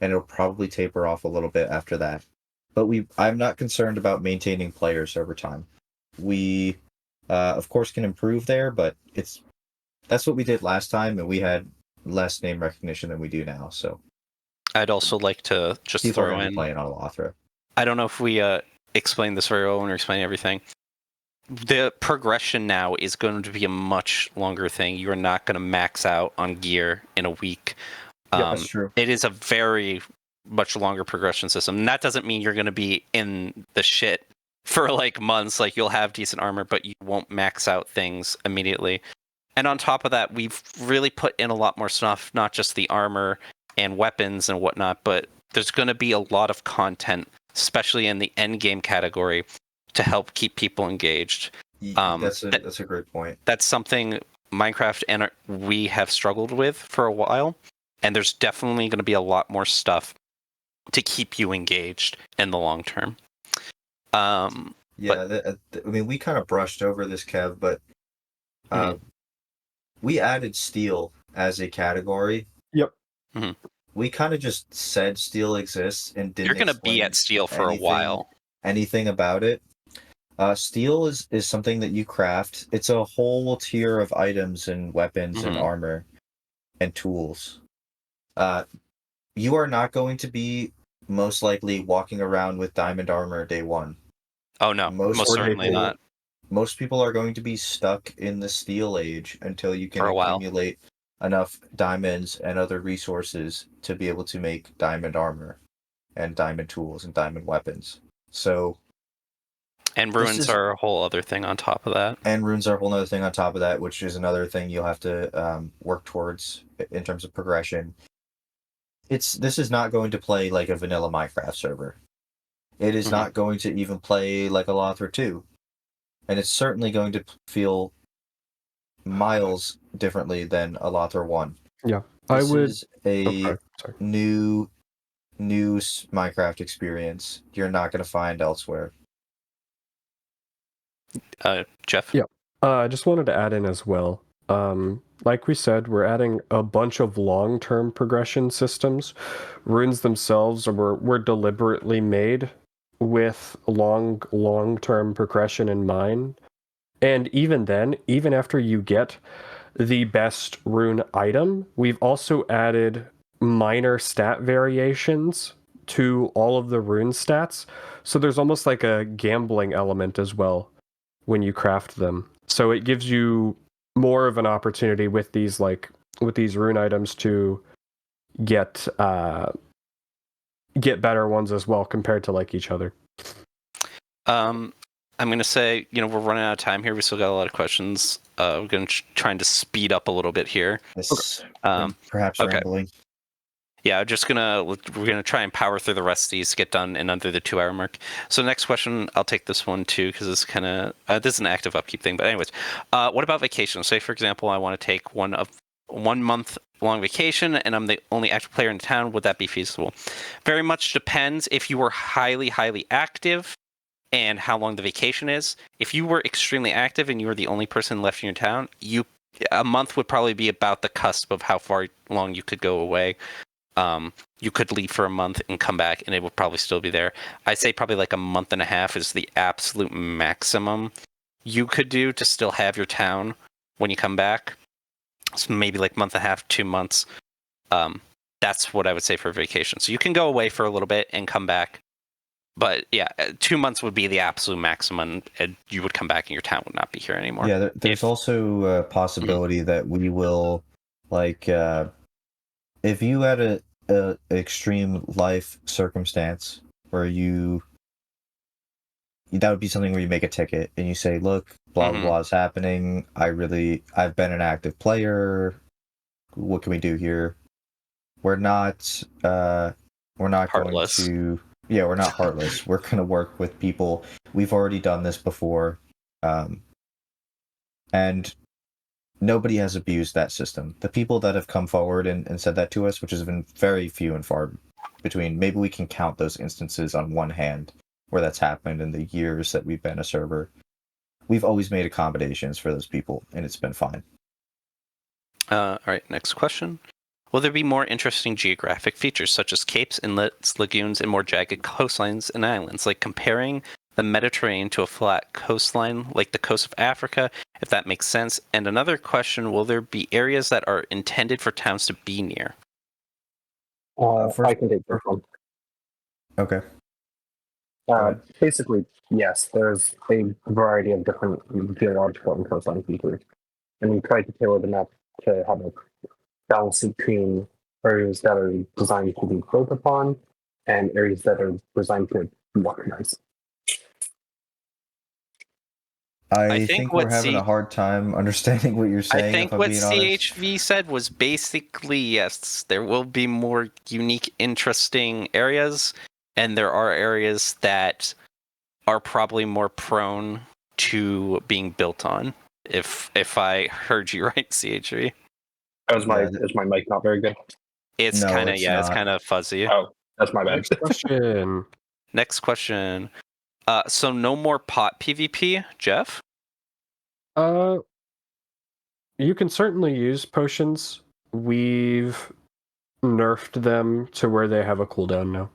and it'll probably taper off a little bit after that. But I'm not concerned about maintaining players over time. We, of course, can improve there, but that's what we did last time, and we had less name recognition than we do now. So I'd also like to just people are throw going to in. be playing on Alathra. I don't know if we explained this very well when we were explaining everything. The progression now is going to be a much longer thing. You are not going to max out on gear in a week. Yeah, that's true. It is a very much longer progression system. And that doesn't mean you're going to be in the shit for like months. Like you'll have decent armor, but you won't max out things immediately. And on top of that, we've really put in a lot more stuff, not just the armor and weapons and whatnot, but there's going to be a lot of content, especially in the end game category, to help keep people engaged. That's a great point. That's something Minecraft and we have struggled with for a while, and there's definitely going to be a lot more stuff to keep you engaged in the long term. I mean, we kind of brushed over this, Kev, but we added steel as a category. Yep. Mm-hmm. We kind of just said steel exists and didn't. You're going to be at steel for a while. Anything about it? Steel is something that you craft. It's a whole tier of items and weapons and armor and tools. You are not going to be most likely walking around with diamond armor day one. Oh no, most certainly not. Most people are going to be stuck in the steel age until you can accumulate enough diamonds and other resources to be able to make diamond armor and diamond tools and diamond weapons. So, and runes are a whole other thing on top of that. And runes are a whole other thing on top of that, which is another thing you'll have to work towards in terms of progression. This is not going to play like a vanilla Minecraft server. It is not going to even play like Alathra 2. And it's certainly going to feel miles differently than Alathra 1. Yeah. This is a new Minecraft experience you're not going to find elsewhere. Jeff? Yeah. I just wanted to add in as well. Like we said, we're adding a bunch of long-term progression systems. Runes themselves were deliberately made with long-term progression in mind. And even then, even after you get the best rune item, we've also added minor stat variations to all of the rune stats. So there's almost like a gambling element as well when you craft them. So it gives you more of an opportunity with these rune items to get better ones as well compared to like each other. I'm going to say, we're running out of time here. We still got a lot of questions. We're going to trying to speed up a little bit here. This perhaps okay. rambling. Yeah, we're gonna try and power through the rest of these to get done in under the 2-hour mark. So next question, I'll take this one too because it's kind of this is an active upkeep thing. But anyways, what about vacation? Say for example, I want to take 1 month long vacation, and I'm the only active player in town. Would that be feasible? Very much depends if you were highly active and how long the vacation is. If you were extremely active and you were the only person left in your town, a month would probably be about the cusp of how far long you could go away. You could leave for a month and come back and it would probably still be there. I'd say probably like a month and a half is the absolute maximum you could do to still have your town when you come back. So maybe like month and a half, 2 months. That's what I would say for vacation. So you can go away for a little bit and come back. But yeah, 2 months would be the absolute maximum, and you would come back and your town would not be here anymore. Yeah, there's also a possibility that we will, like, if you had a extreme life circumstance where that would be something where you make a ticket and you say, look, blah, blah, blah is happening. I've been an active player. What can we do here? We're not Heartless. going to, we're not heartless. We're going to work with people. We've already done this before. And nobody has abused that system. The people that have come forward and said that to us, which has been very few and far between, maybe we can count those instances on one hand where that's happened in the years that we've been a server. We've always made accommodations for those people, and it's been fine. All right, next question. Will there be more interesting geographic features such as capes, inlets, lagoons, and more jagged coastlines and islands, like comparing the Mediterranean to a flat coastline like the coast of Africa, if that makes sense? And another question, will there be areas that are intended for towns to be near? I can take this one. Okay. Basically, yes, there's a variety of different geological and coastline features, and we try to tailor the map to have a balance between areas that are designed to be built upon and areas that are designed to look nice. I think we're having a hard time understanding what you're saying. I think what CHV said was basically, yes, there will be more unique, interesting areas, and there are areas that are probably more prone to being built on. If I heard you right, CHV. Is my mic not very good? It's kind of fuzzy. Oh, that's my bad. Next question. So no more pot PvP, Jeff? You can certainly use potions. We've nerfed them to where they have a cooldown now.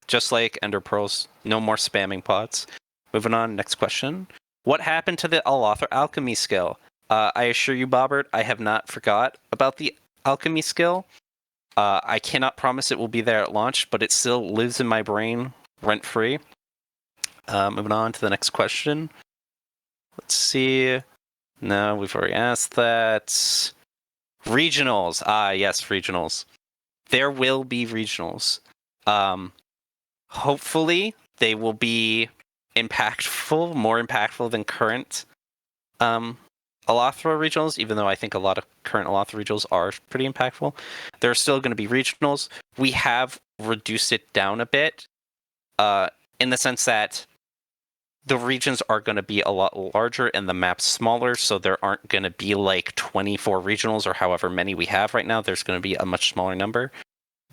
Just like Ender Pearls, no more spamming pots. Moving on, next question. What happened to the Alathra alchemy skill? I assure you, Bobbert, I have not forgot about the alchemy skill. I cannot promise it will be there at launch, but it still lives in my brain rent-free. Moving on to the next question. Let's see. No, we've already asked that. Regionals. Yes, regionals. There will be regionals. Hopefully, they will be impactful, more impactful than current Alathra regionals, even though I think a lot of current Alathra regionals are pretty impactful. There are still going to be regionals. We have reduced it down a bit in the sense that the regions are going to be a lot larger and the map's smaller, so there aren't going to be like 24 regionals or however many we have right now. There's going to be a much smaller number,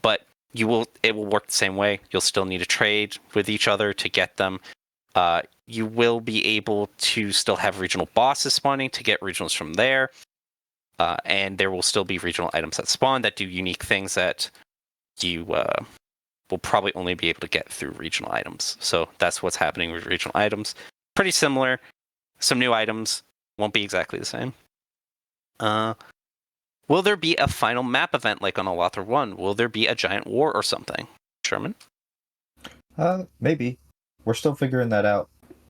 but it will work the same way. You'll still need to trade with each other to get them. You will be able to still have regional bosses spawning to get regionals from there. And there will still be regional items that spawn that do unique things that you will probably only be able to get through regional items. So that's what's happening with regional items. Pretty similar. Some new items. Won't be exactly the same. Will there be a final map event like on Alathra 1? Will there be a giant war or something? Sherman? Maybe. We're still figuring that out.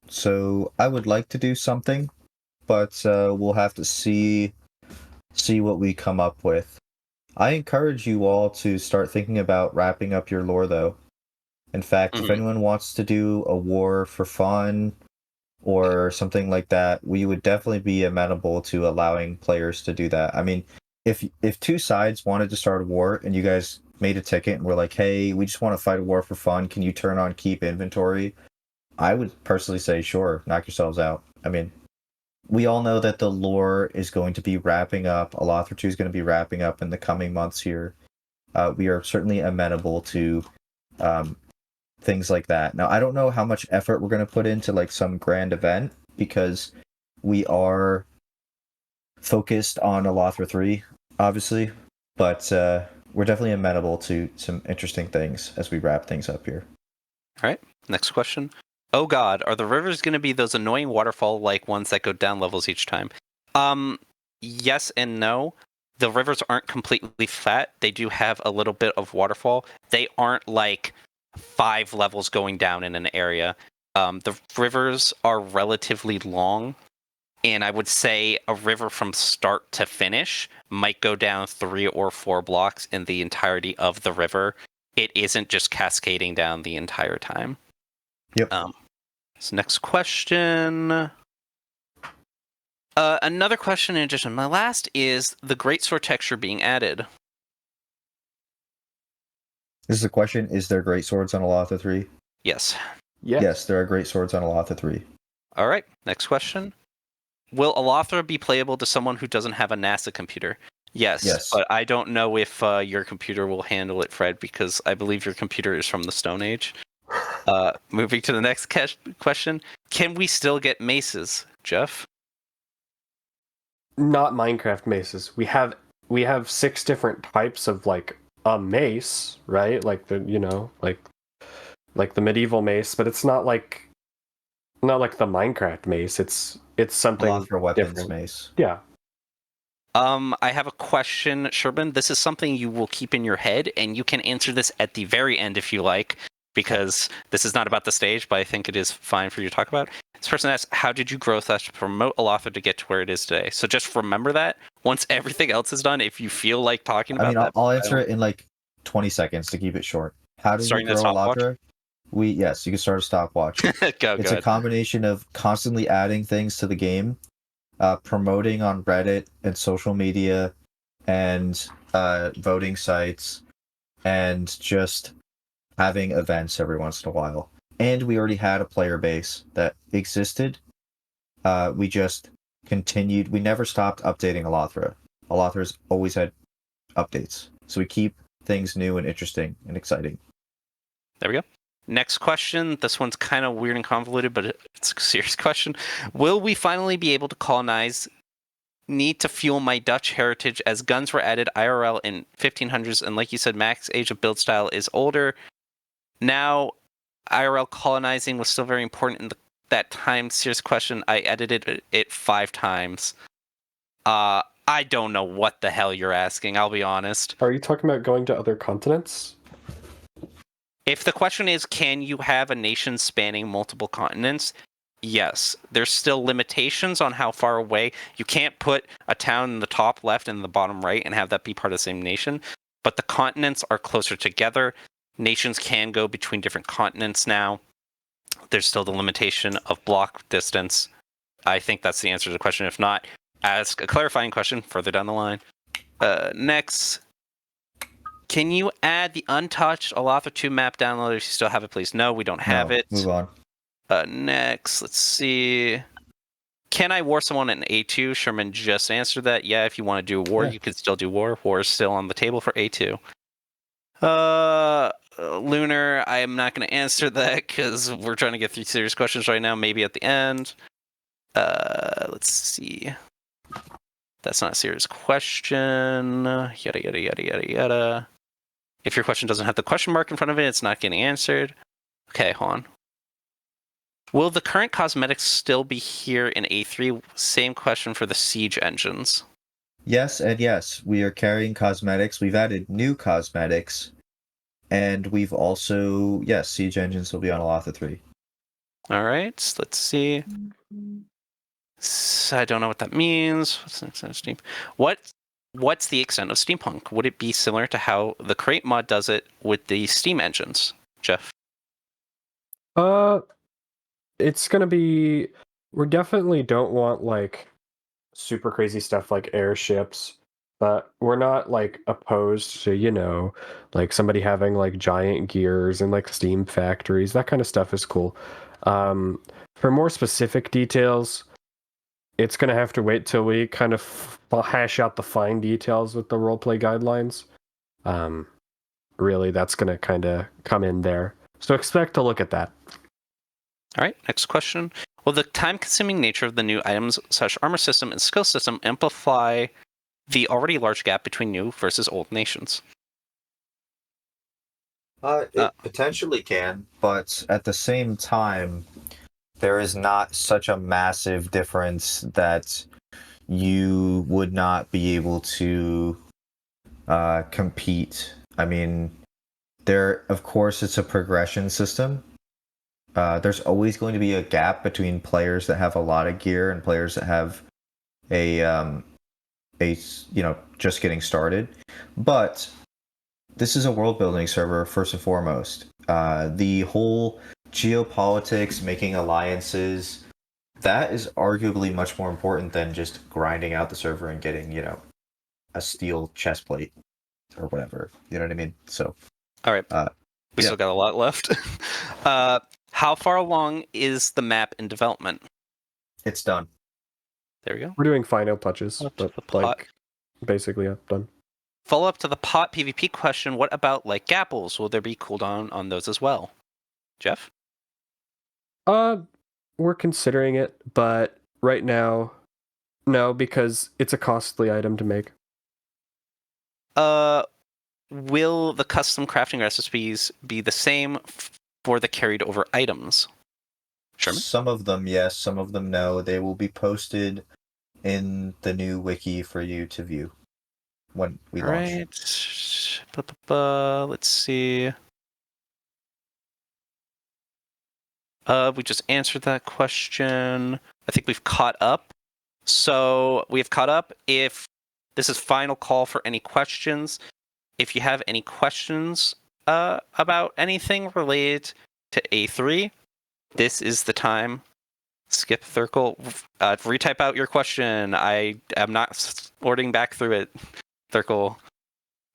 So I would like to do something, but we'll have to see what we come up with. I encourage you all to start thinking about wrapping up your lore, though. In fact, if anyone wants to do a war for fun or something like that, we would definitely be amenable to allowing players to do that. I mean, if two sides wanted to start a war and you guys made a ticket and were like, hey, we just want to fight a war for fun, can you turn on keep inventory? I would personally say, sure, knock yourselves out. I mean, we all know that the lore is going to be wrapping up. Alathra 2 is going to be wrapping up in the coming months here. We are certainly amenable to things like that. Now, I don't know how much effort we're going to put into like some grand event because we are focused on Alathra 3, obviously, but we're definitely amenable to some interesting things as we wrap things up here. All right, next question. Oh god, are the rivers going to be those annoying waterfall-like ones that go down levels each time? Yes and no. The rivers aren't completely flat. They do have a little bit of waterfall. They aren't like 5 levels going down in an area. The rivers are relatively long, and I would say a river from start to finish might go down 3 or 4 blocks in the entirety of the river. It isn't just cascading down the entire time. Yep. So next question. Another question in addition. My last is the greatsword texture being added. This is a question. Is there great swords on Alathra 3? Yes. Yes, there are great swords on Alathra 3. All right. Next question. Will Alathra be playable to someone who doesn't have a NASA computer? Yes. But I don't know if your computer will handle it, Fred, because I believe your computer is from the Stone Age. Moving to the next question. Can we still get maces, Jeff? Not Minecraft maces. We have 6 different types of like a mace, right? Like the like the medieval mace, but it's not like the Minecraft mace. It's something Alathra weapons different. mace. Yeah. I have a question, Sherman. This is something you will keep in your head, and you can answer this at the very end if you like, because this is not about the stage, but I think it is fine for you to talk about. This person asks, how did you grow / promote Alathra to get to where it is today? So just remember that. Once everything else is done, if you feel like talking about that... I'll answer it in like 20 seconds to keep it short. How did we grow Alathra? Yes, you can start a stopwatch. It's a combination of constantly adding things to the game, promoting on Reddit and social media, and voting sites, and just having events every once in a while. And we already had a player base that existed. We just continued. We never stopped updating Alathra. Alathra's always had updates. So we keep things new and interesting and exciting. There we go. Next question. This one's kind of weird and convoluted, but it's a serious question. Will we finally be able to colonize? Need to fuel my Dutch heritage as guns were added IRL in 1500s, and like you said, max age of build style is older. Now, IRL colonizing was still very important in that time. Serious question. I edited it 5 times. I don't know what the hell you're asking, I'll be honest. Are you talking about going to other continents? If the question is, can you have a nation spanning multiple continents? Yes. There's still limitations on how far away. You can't put a town in the top left and the bottom right and have that be part of the same nation. But the continents are closer together. Nations can go between different continents now. There's still the limitation of block distance. I think that's the answer to the question. If not, ask a clarifying question further down the line. Next. Can you add the untouched Alathra 2 map download if you still have it, please? No, we don't have it. Move on. Next, let's see. Can I war someone in A2? Sherman just answered that. Yeah, if you want to do war, you can still do war. War is still on the table for A2. Lunar, I am not going to answer that because we're trying to get through serious questions right now. Maybe at the end. Let's see. That's not a serious question. Yada, yada, yada, yada, yada. If your question doesn't have the question mark in front of it, it's not getting answered. Okay, hold on. Will the current cosmetics still be here in A3? Same question for the Siege engines. Yes and yes. We are carrying cosmetics. We've added new cosmetics. And we've also, yes, Siege engines will be on Alathra 3. All right, let's see. I don't know what that means. What's the extent of Steam? What's the extent of steampunk? Would it be similar to how the Crate mod does it with the Steam engines, Jeff? It's gonna be. We definitely don't want like super crazy stuff like airships, but we're not like opposed to like somebody having like giant gears and like steam factories. That kind of stuff is cool. For more specific details, it's gonna have to wait till we kind of hash out the fine details with the roleplay guidelines. Really, that's gonna kind of come in there. So expect to look at that. All right, next question. Will the time-consuming nature of the new items / armor system and skill system amplify the already large gap between new versus old nations? It potentially can, but at the same time, there is not such a massive difference that you would not be able to compete. I mean, of course, it's a progression system. There's always going to be a gap between players that have a lot of gear and players that have a just getting started. But this is a world building server first and foremost. The whole geopolitics, making alliances, that is arguably much more important than just grinding out the server and getting, a steel chest plate or whatever. You know what I mean? So, all right, we yeah. still got a lot left. How far along is the map in development? It's done. There we go. We're doing final touches, but like basically done. Follow up to the pot PvP question, what about like gapples? Will there be cooldown on those as well? Jeff? We're considering it, but right now, no, because it's a costly item to make. Will the custom crafting recipes be the same for the carried over items? Sherman? Some of them, yes. Some of them, no. They will be posted in the new wiki for you to view when we launch. Let's see. We just answered that question. I think we've caught up. So we have caught up. If this is final call for any questions, if you have any questions about anything related to A3, this is the time. Skip Thurkle. Retype out your question. I am not sorting back through it. Thurkle.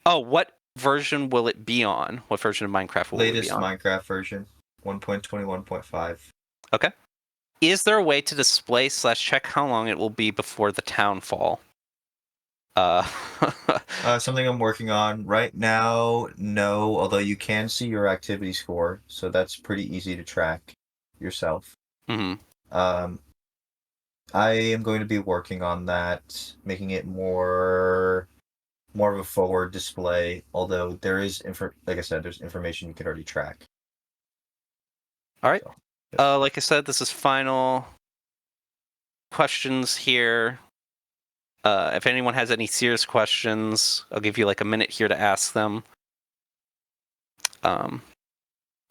Oh, what version will it be on? What version of Minecraft will it be on? Latest Minecraft version, 1.21.5. Okay. Is there a way to display / check how long it will be before the town fall? Something I'm working on right now. No, although you can see your activity score, so that's pretty easy to track yourself. Mm-hmm. I am going to be working on that, making it more of a forward display. Although there is like I said, there's information you can already track. All right. So, yes. Like I said, this is final questions here. If anyone has any serious questions, I'll give you like a minute here to ask them.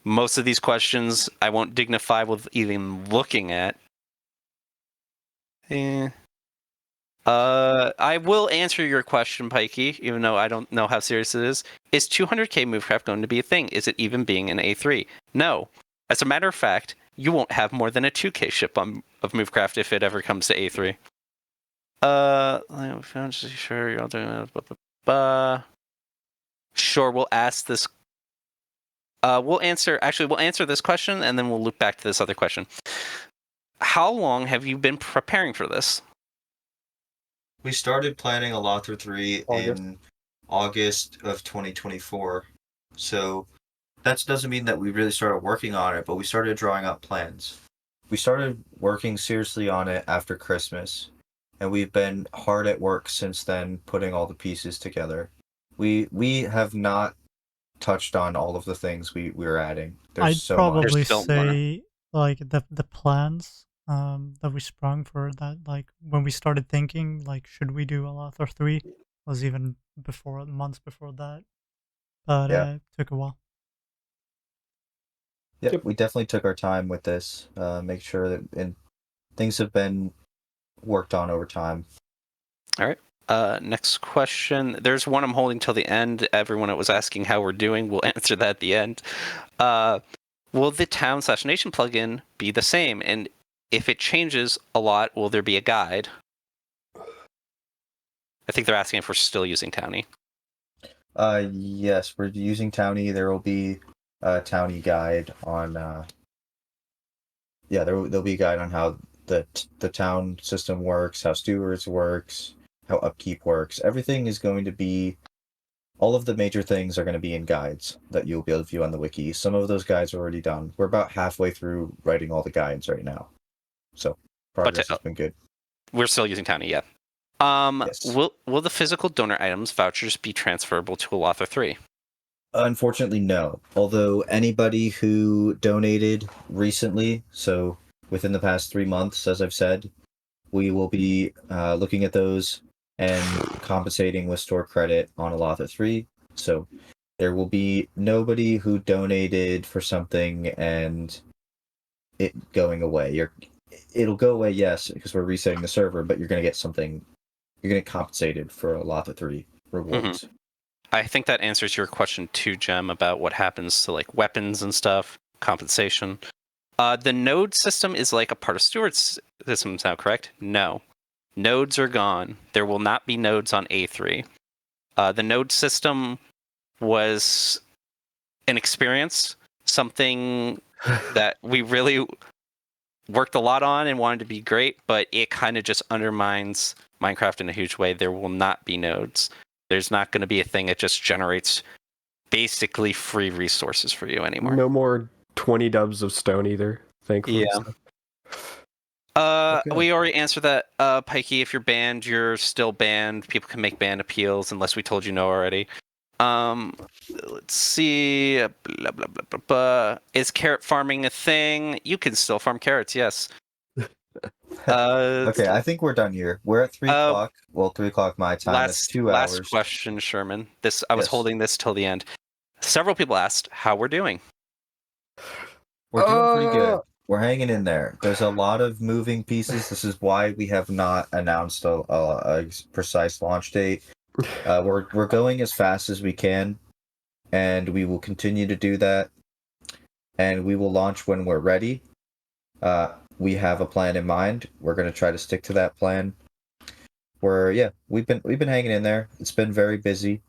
Most of these questions I won't dignify with even looking at. I will answer your question, Pikey, even though I don't know how serious it is. Is 200k Movecraft going to be a thing? Is it even being an A3? No. As a matter of fact, you won't have more than a 2k ship of Movecraft if it ever comes to A3. I'm just sure you're all doing it. Sure, we'll ask this. We'll answer this question and then we'll loop back to this other question. How long have you been preparing for this? We started planning Alathra 3 in August of 2024. So that doesn't mean that we really started working on it, but we started drawing up plans. We started working seriously on it after Christmas, and we've been hard at work since then, putting all the pieces together. We have not touched on all of the things we're adding. There's I'd so much. probably There's still more. say like the plans that we sprung for that, like when we started thinking like should we do Alathra 3 was even before, months before that, but Yeah. it took a while. Yeah, Yep. we definitely took our time with this. Make sure that and things have been worked on over time. All right. Next question. There's one I'm holding till the end. Everyone that was asking how we're doing, we'll answer that at the end. Will the town/nation plugin be the same? And if it changes a lot, will there be a guide? I think they're asking if we're still using Townie. Yes, we're using Townie. There will be a Townie guide on. There'll be a guide on how the town system works, how stewards works, how upkeep works. Everything is going to be. All of the major things are going to be in guides that you'll be able to view on the wiki. Some of those guides are already done. We're about halfway through writing all the guides right now, so progress has been good. We're still using Townie, yeah. Yes. Will the physical donor items vouchers be transferable to Alathra 3? Unfortunately, no. Although anybody who donated recently, so within the past 3 months, as I've said, we will be looking at those and compensating with store credit on Alathra 3. So there will be nobody who donated for something and it going away. It'll go away, yes, because we're resetting the server, but you're going to get something. You're going to get compensated for Alathra 3 rewards. I think that answers your question too, Jem, about what happens to like weapons and stuff, compensation. The node system is like a part of Stewart's system now, correct? No. Nodes are gone. There will not be nodes on A3. The node system was an experience, something that we really worked a lot on and wanted to be great, but it kind of just undermines Minecraft in a huge way. There will not be nodes. There's not going to be a thing that just generates basically free resources for you anymore. No more 20 dubs of stone either, thankfully. Yeah. So. Okay. We already answered that. Pikey, if you're banned, you're still banned. People can make ban appeals unless we told you no already. Let's see. Blah, blah, blah, blah, blah. Is carrot farming a thing? You can still farm carrots, yes. Okay, I think we're done here. We're at 3 o'clock. Well, 3 o'clock my time. That's 2 hours. Last question, Sherman. I was Yes. holding this till the end. Several people asked how we're doing. We're doing pretty good. We're hanging in there. There's a lot of moving pieces. This is why we have not announced a precise launch date. We're going as fast as we can, and we will continue to do that. And we will launch when we're ready. We have a plan in mind. We're going to try to stick to that plan. We've been hanging in there. It's been very busy.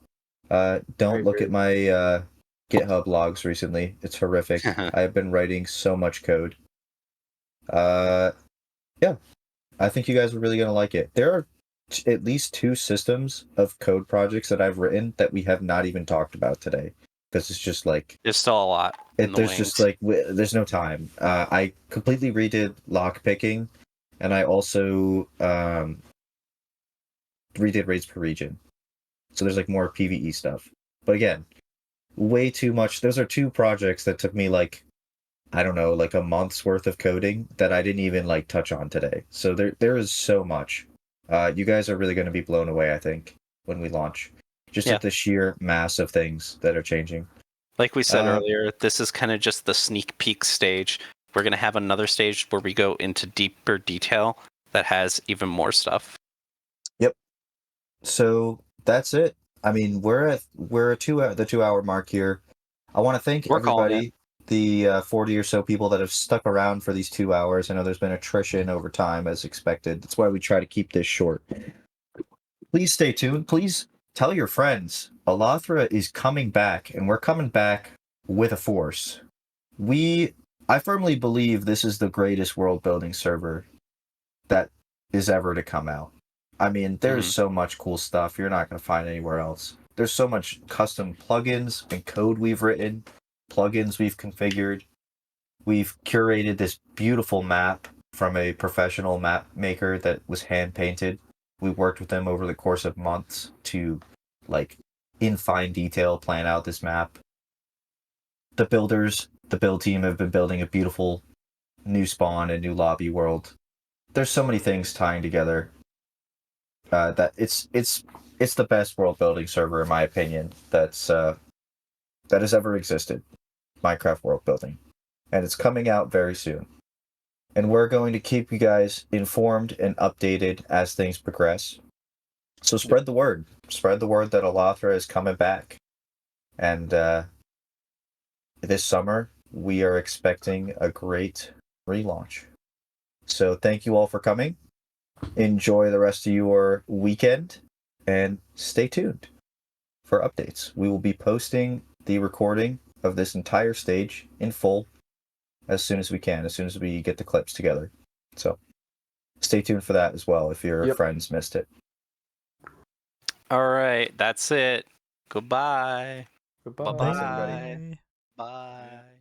Don't look at my GitHub logs recently. It's horrific. I have been writing so much code. I think you guys are really going to like it. There are at least 2 systems of code projects that I've written that we have not even talked about today. Because it's just like... There's still a lot. There's just like... There's no time. I completely redid lockpicking, and I also redid raids per region. So there's like more PvE stuff. But again, way too much. Those are 2 projects that took me like, I don't know, like a month's worth of coding that I didn't even like touch on today. So there is so much. You guys are really going to be blown away, I think, when we launch. Just at the sheer mass of things that are changing. Like we said earlier, this is kind of just the sneak peek stage. We're going to have another stage where we go into deeper detail that has even more stuff. Yep. So that's it. I mean, we're at the 2-hour mark here. I want to thank everybody, the 40 or so people that have stuck around for these 2 hours. I know there's been attrition over time as expected. That's why we try to keep this short. Please stay tuned. Please tell your friends. Alathra is coming back, and we're coming back with a force. I firmly believe this is the greatest world-building server that is ever to come out. I mean, there's so much cool stuff you're not going to find anywhere else. There's so much custom plugins and code we've written. plugins we've configured. We've curated this beautiful map from a professional map maker that was hand painted. We worked with them over the course of months to, like, in fine detail, plan out this map. The builders, the build team have been building a beautiful new spawn and new lobby world. There's so many things tying together that it's the best world building server, in my opinion, that has ever existed. Minecraft world building, and it's coming out very soon. And we're going to keep you guys informed and updated as things progress. So spread the word. Spread the word that Alathra is coming back. And this summer, we are expecting a great relaunch. So thank you all for coming. Enjoy the rest of your weekend, and stay tuned for updates. We will be posting the recording of this entire stage in full as soon as we can, as soon as we get the clips together. So stay tuned for that as well if your friends missed it. All right, that's it. Goodbye. Goodbye. Bye-bye. Bye. Bye. Bye.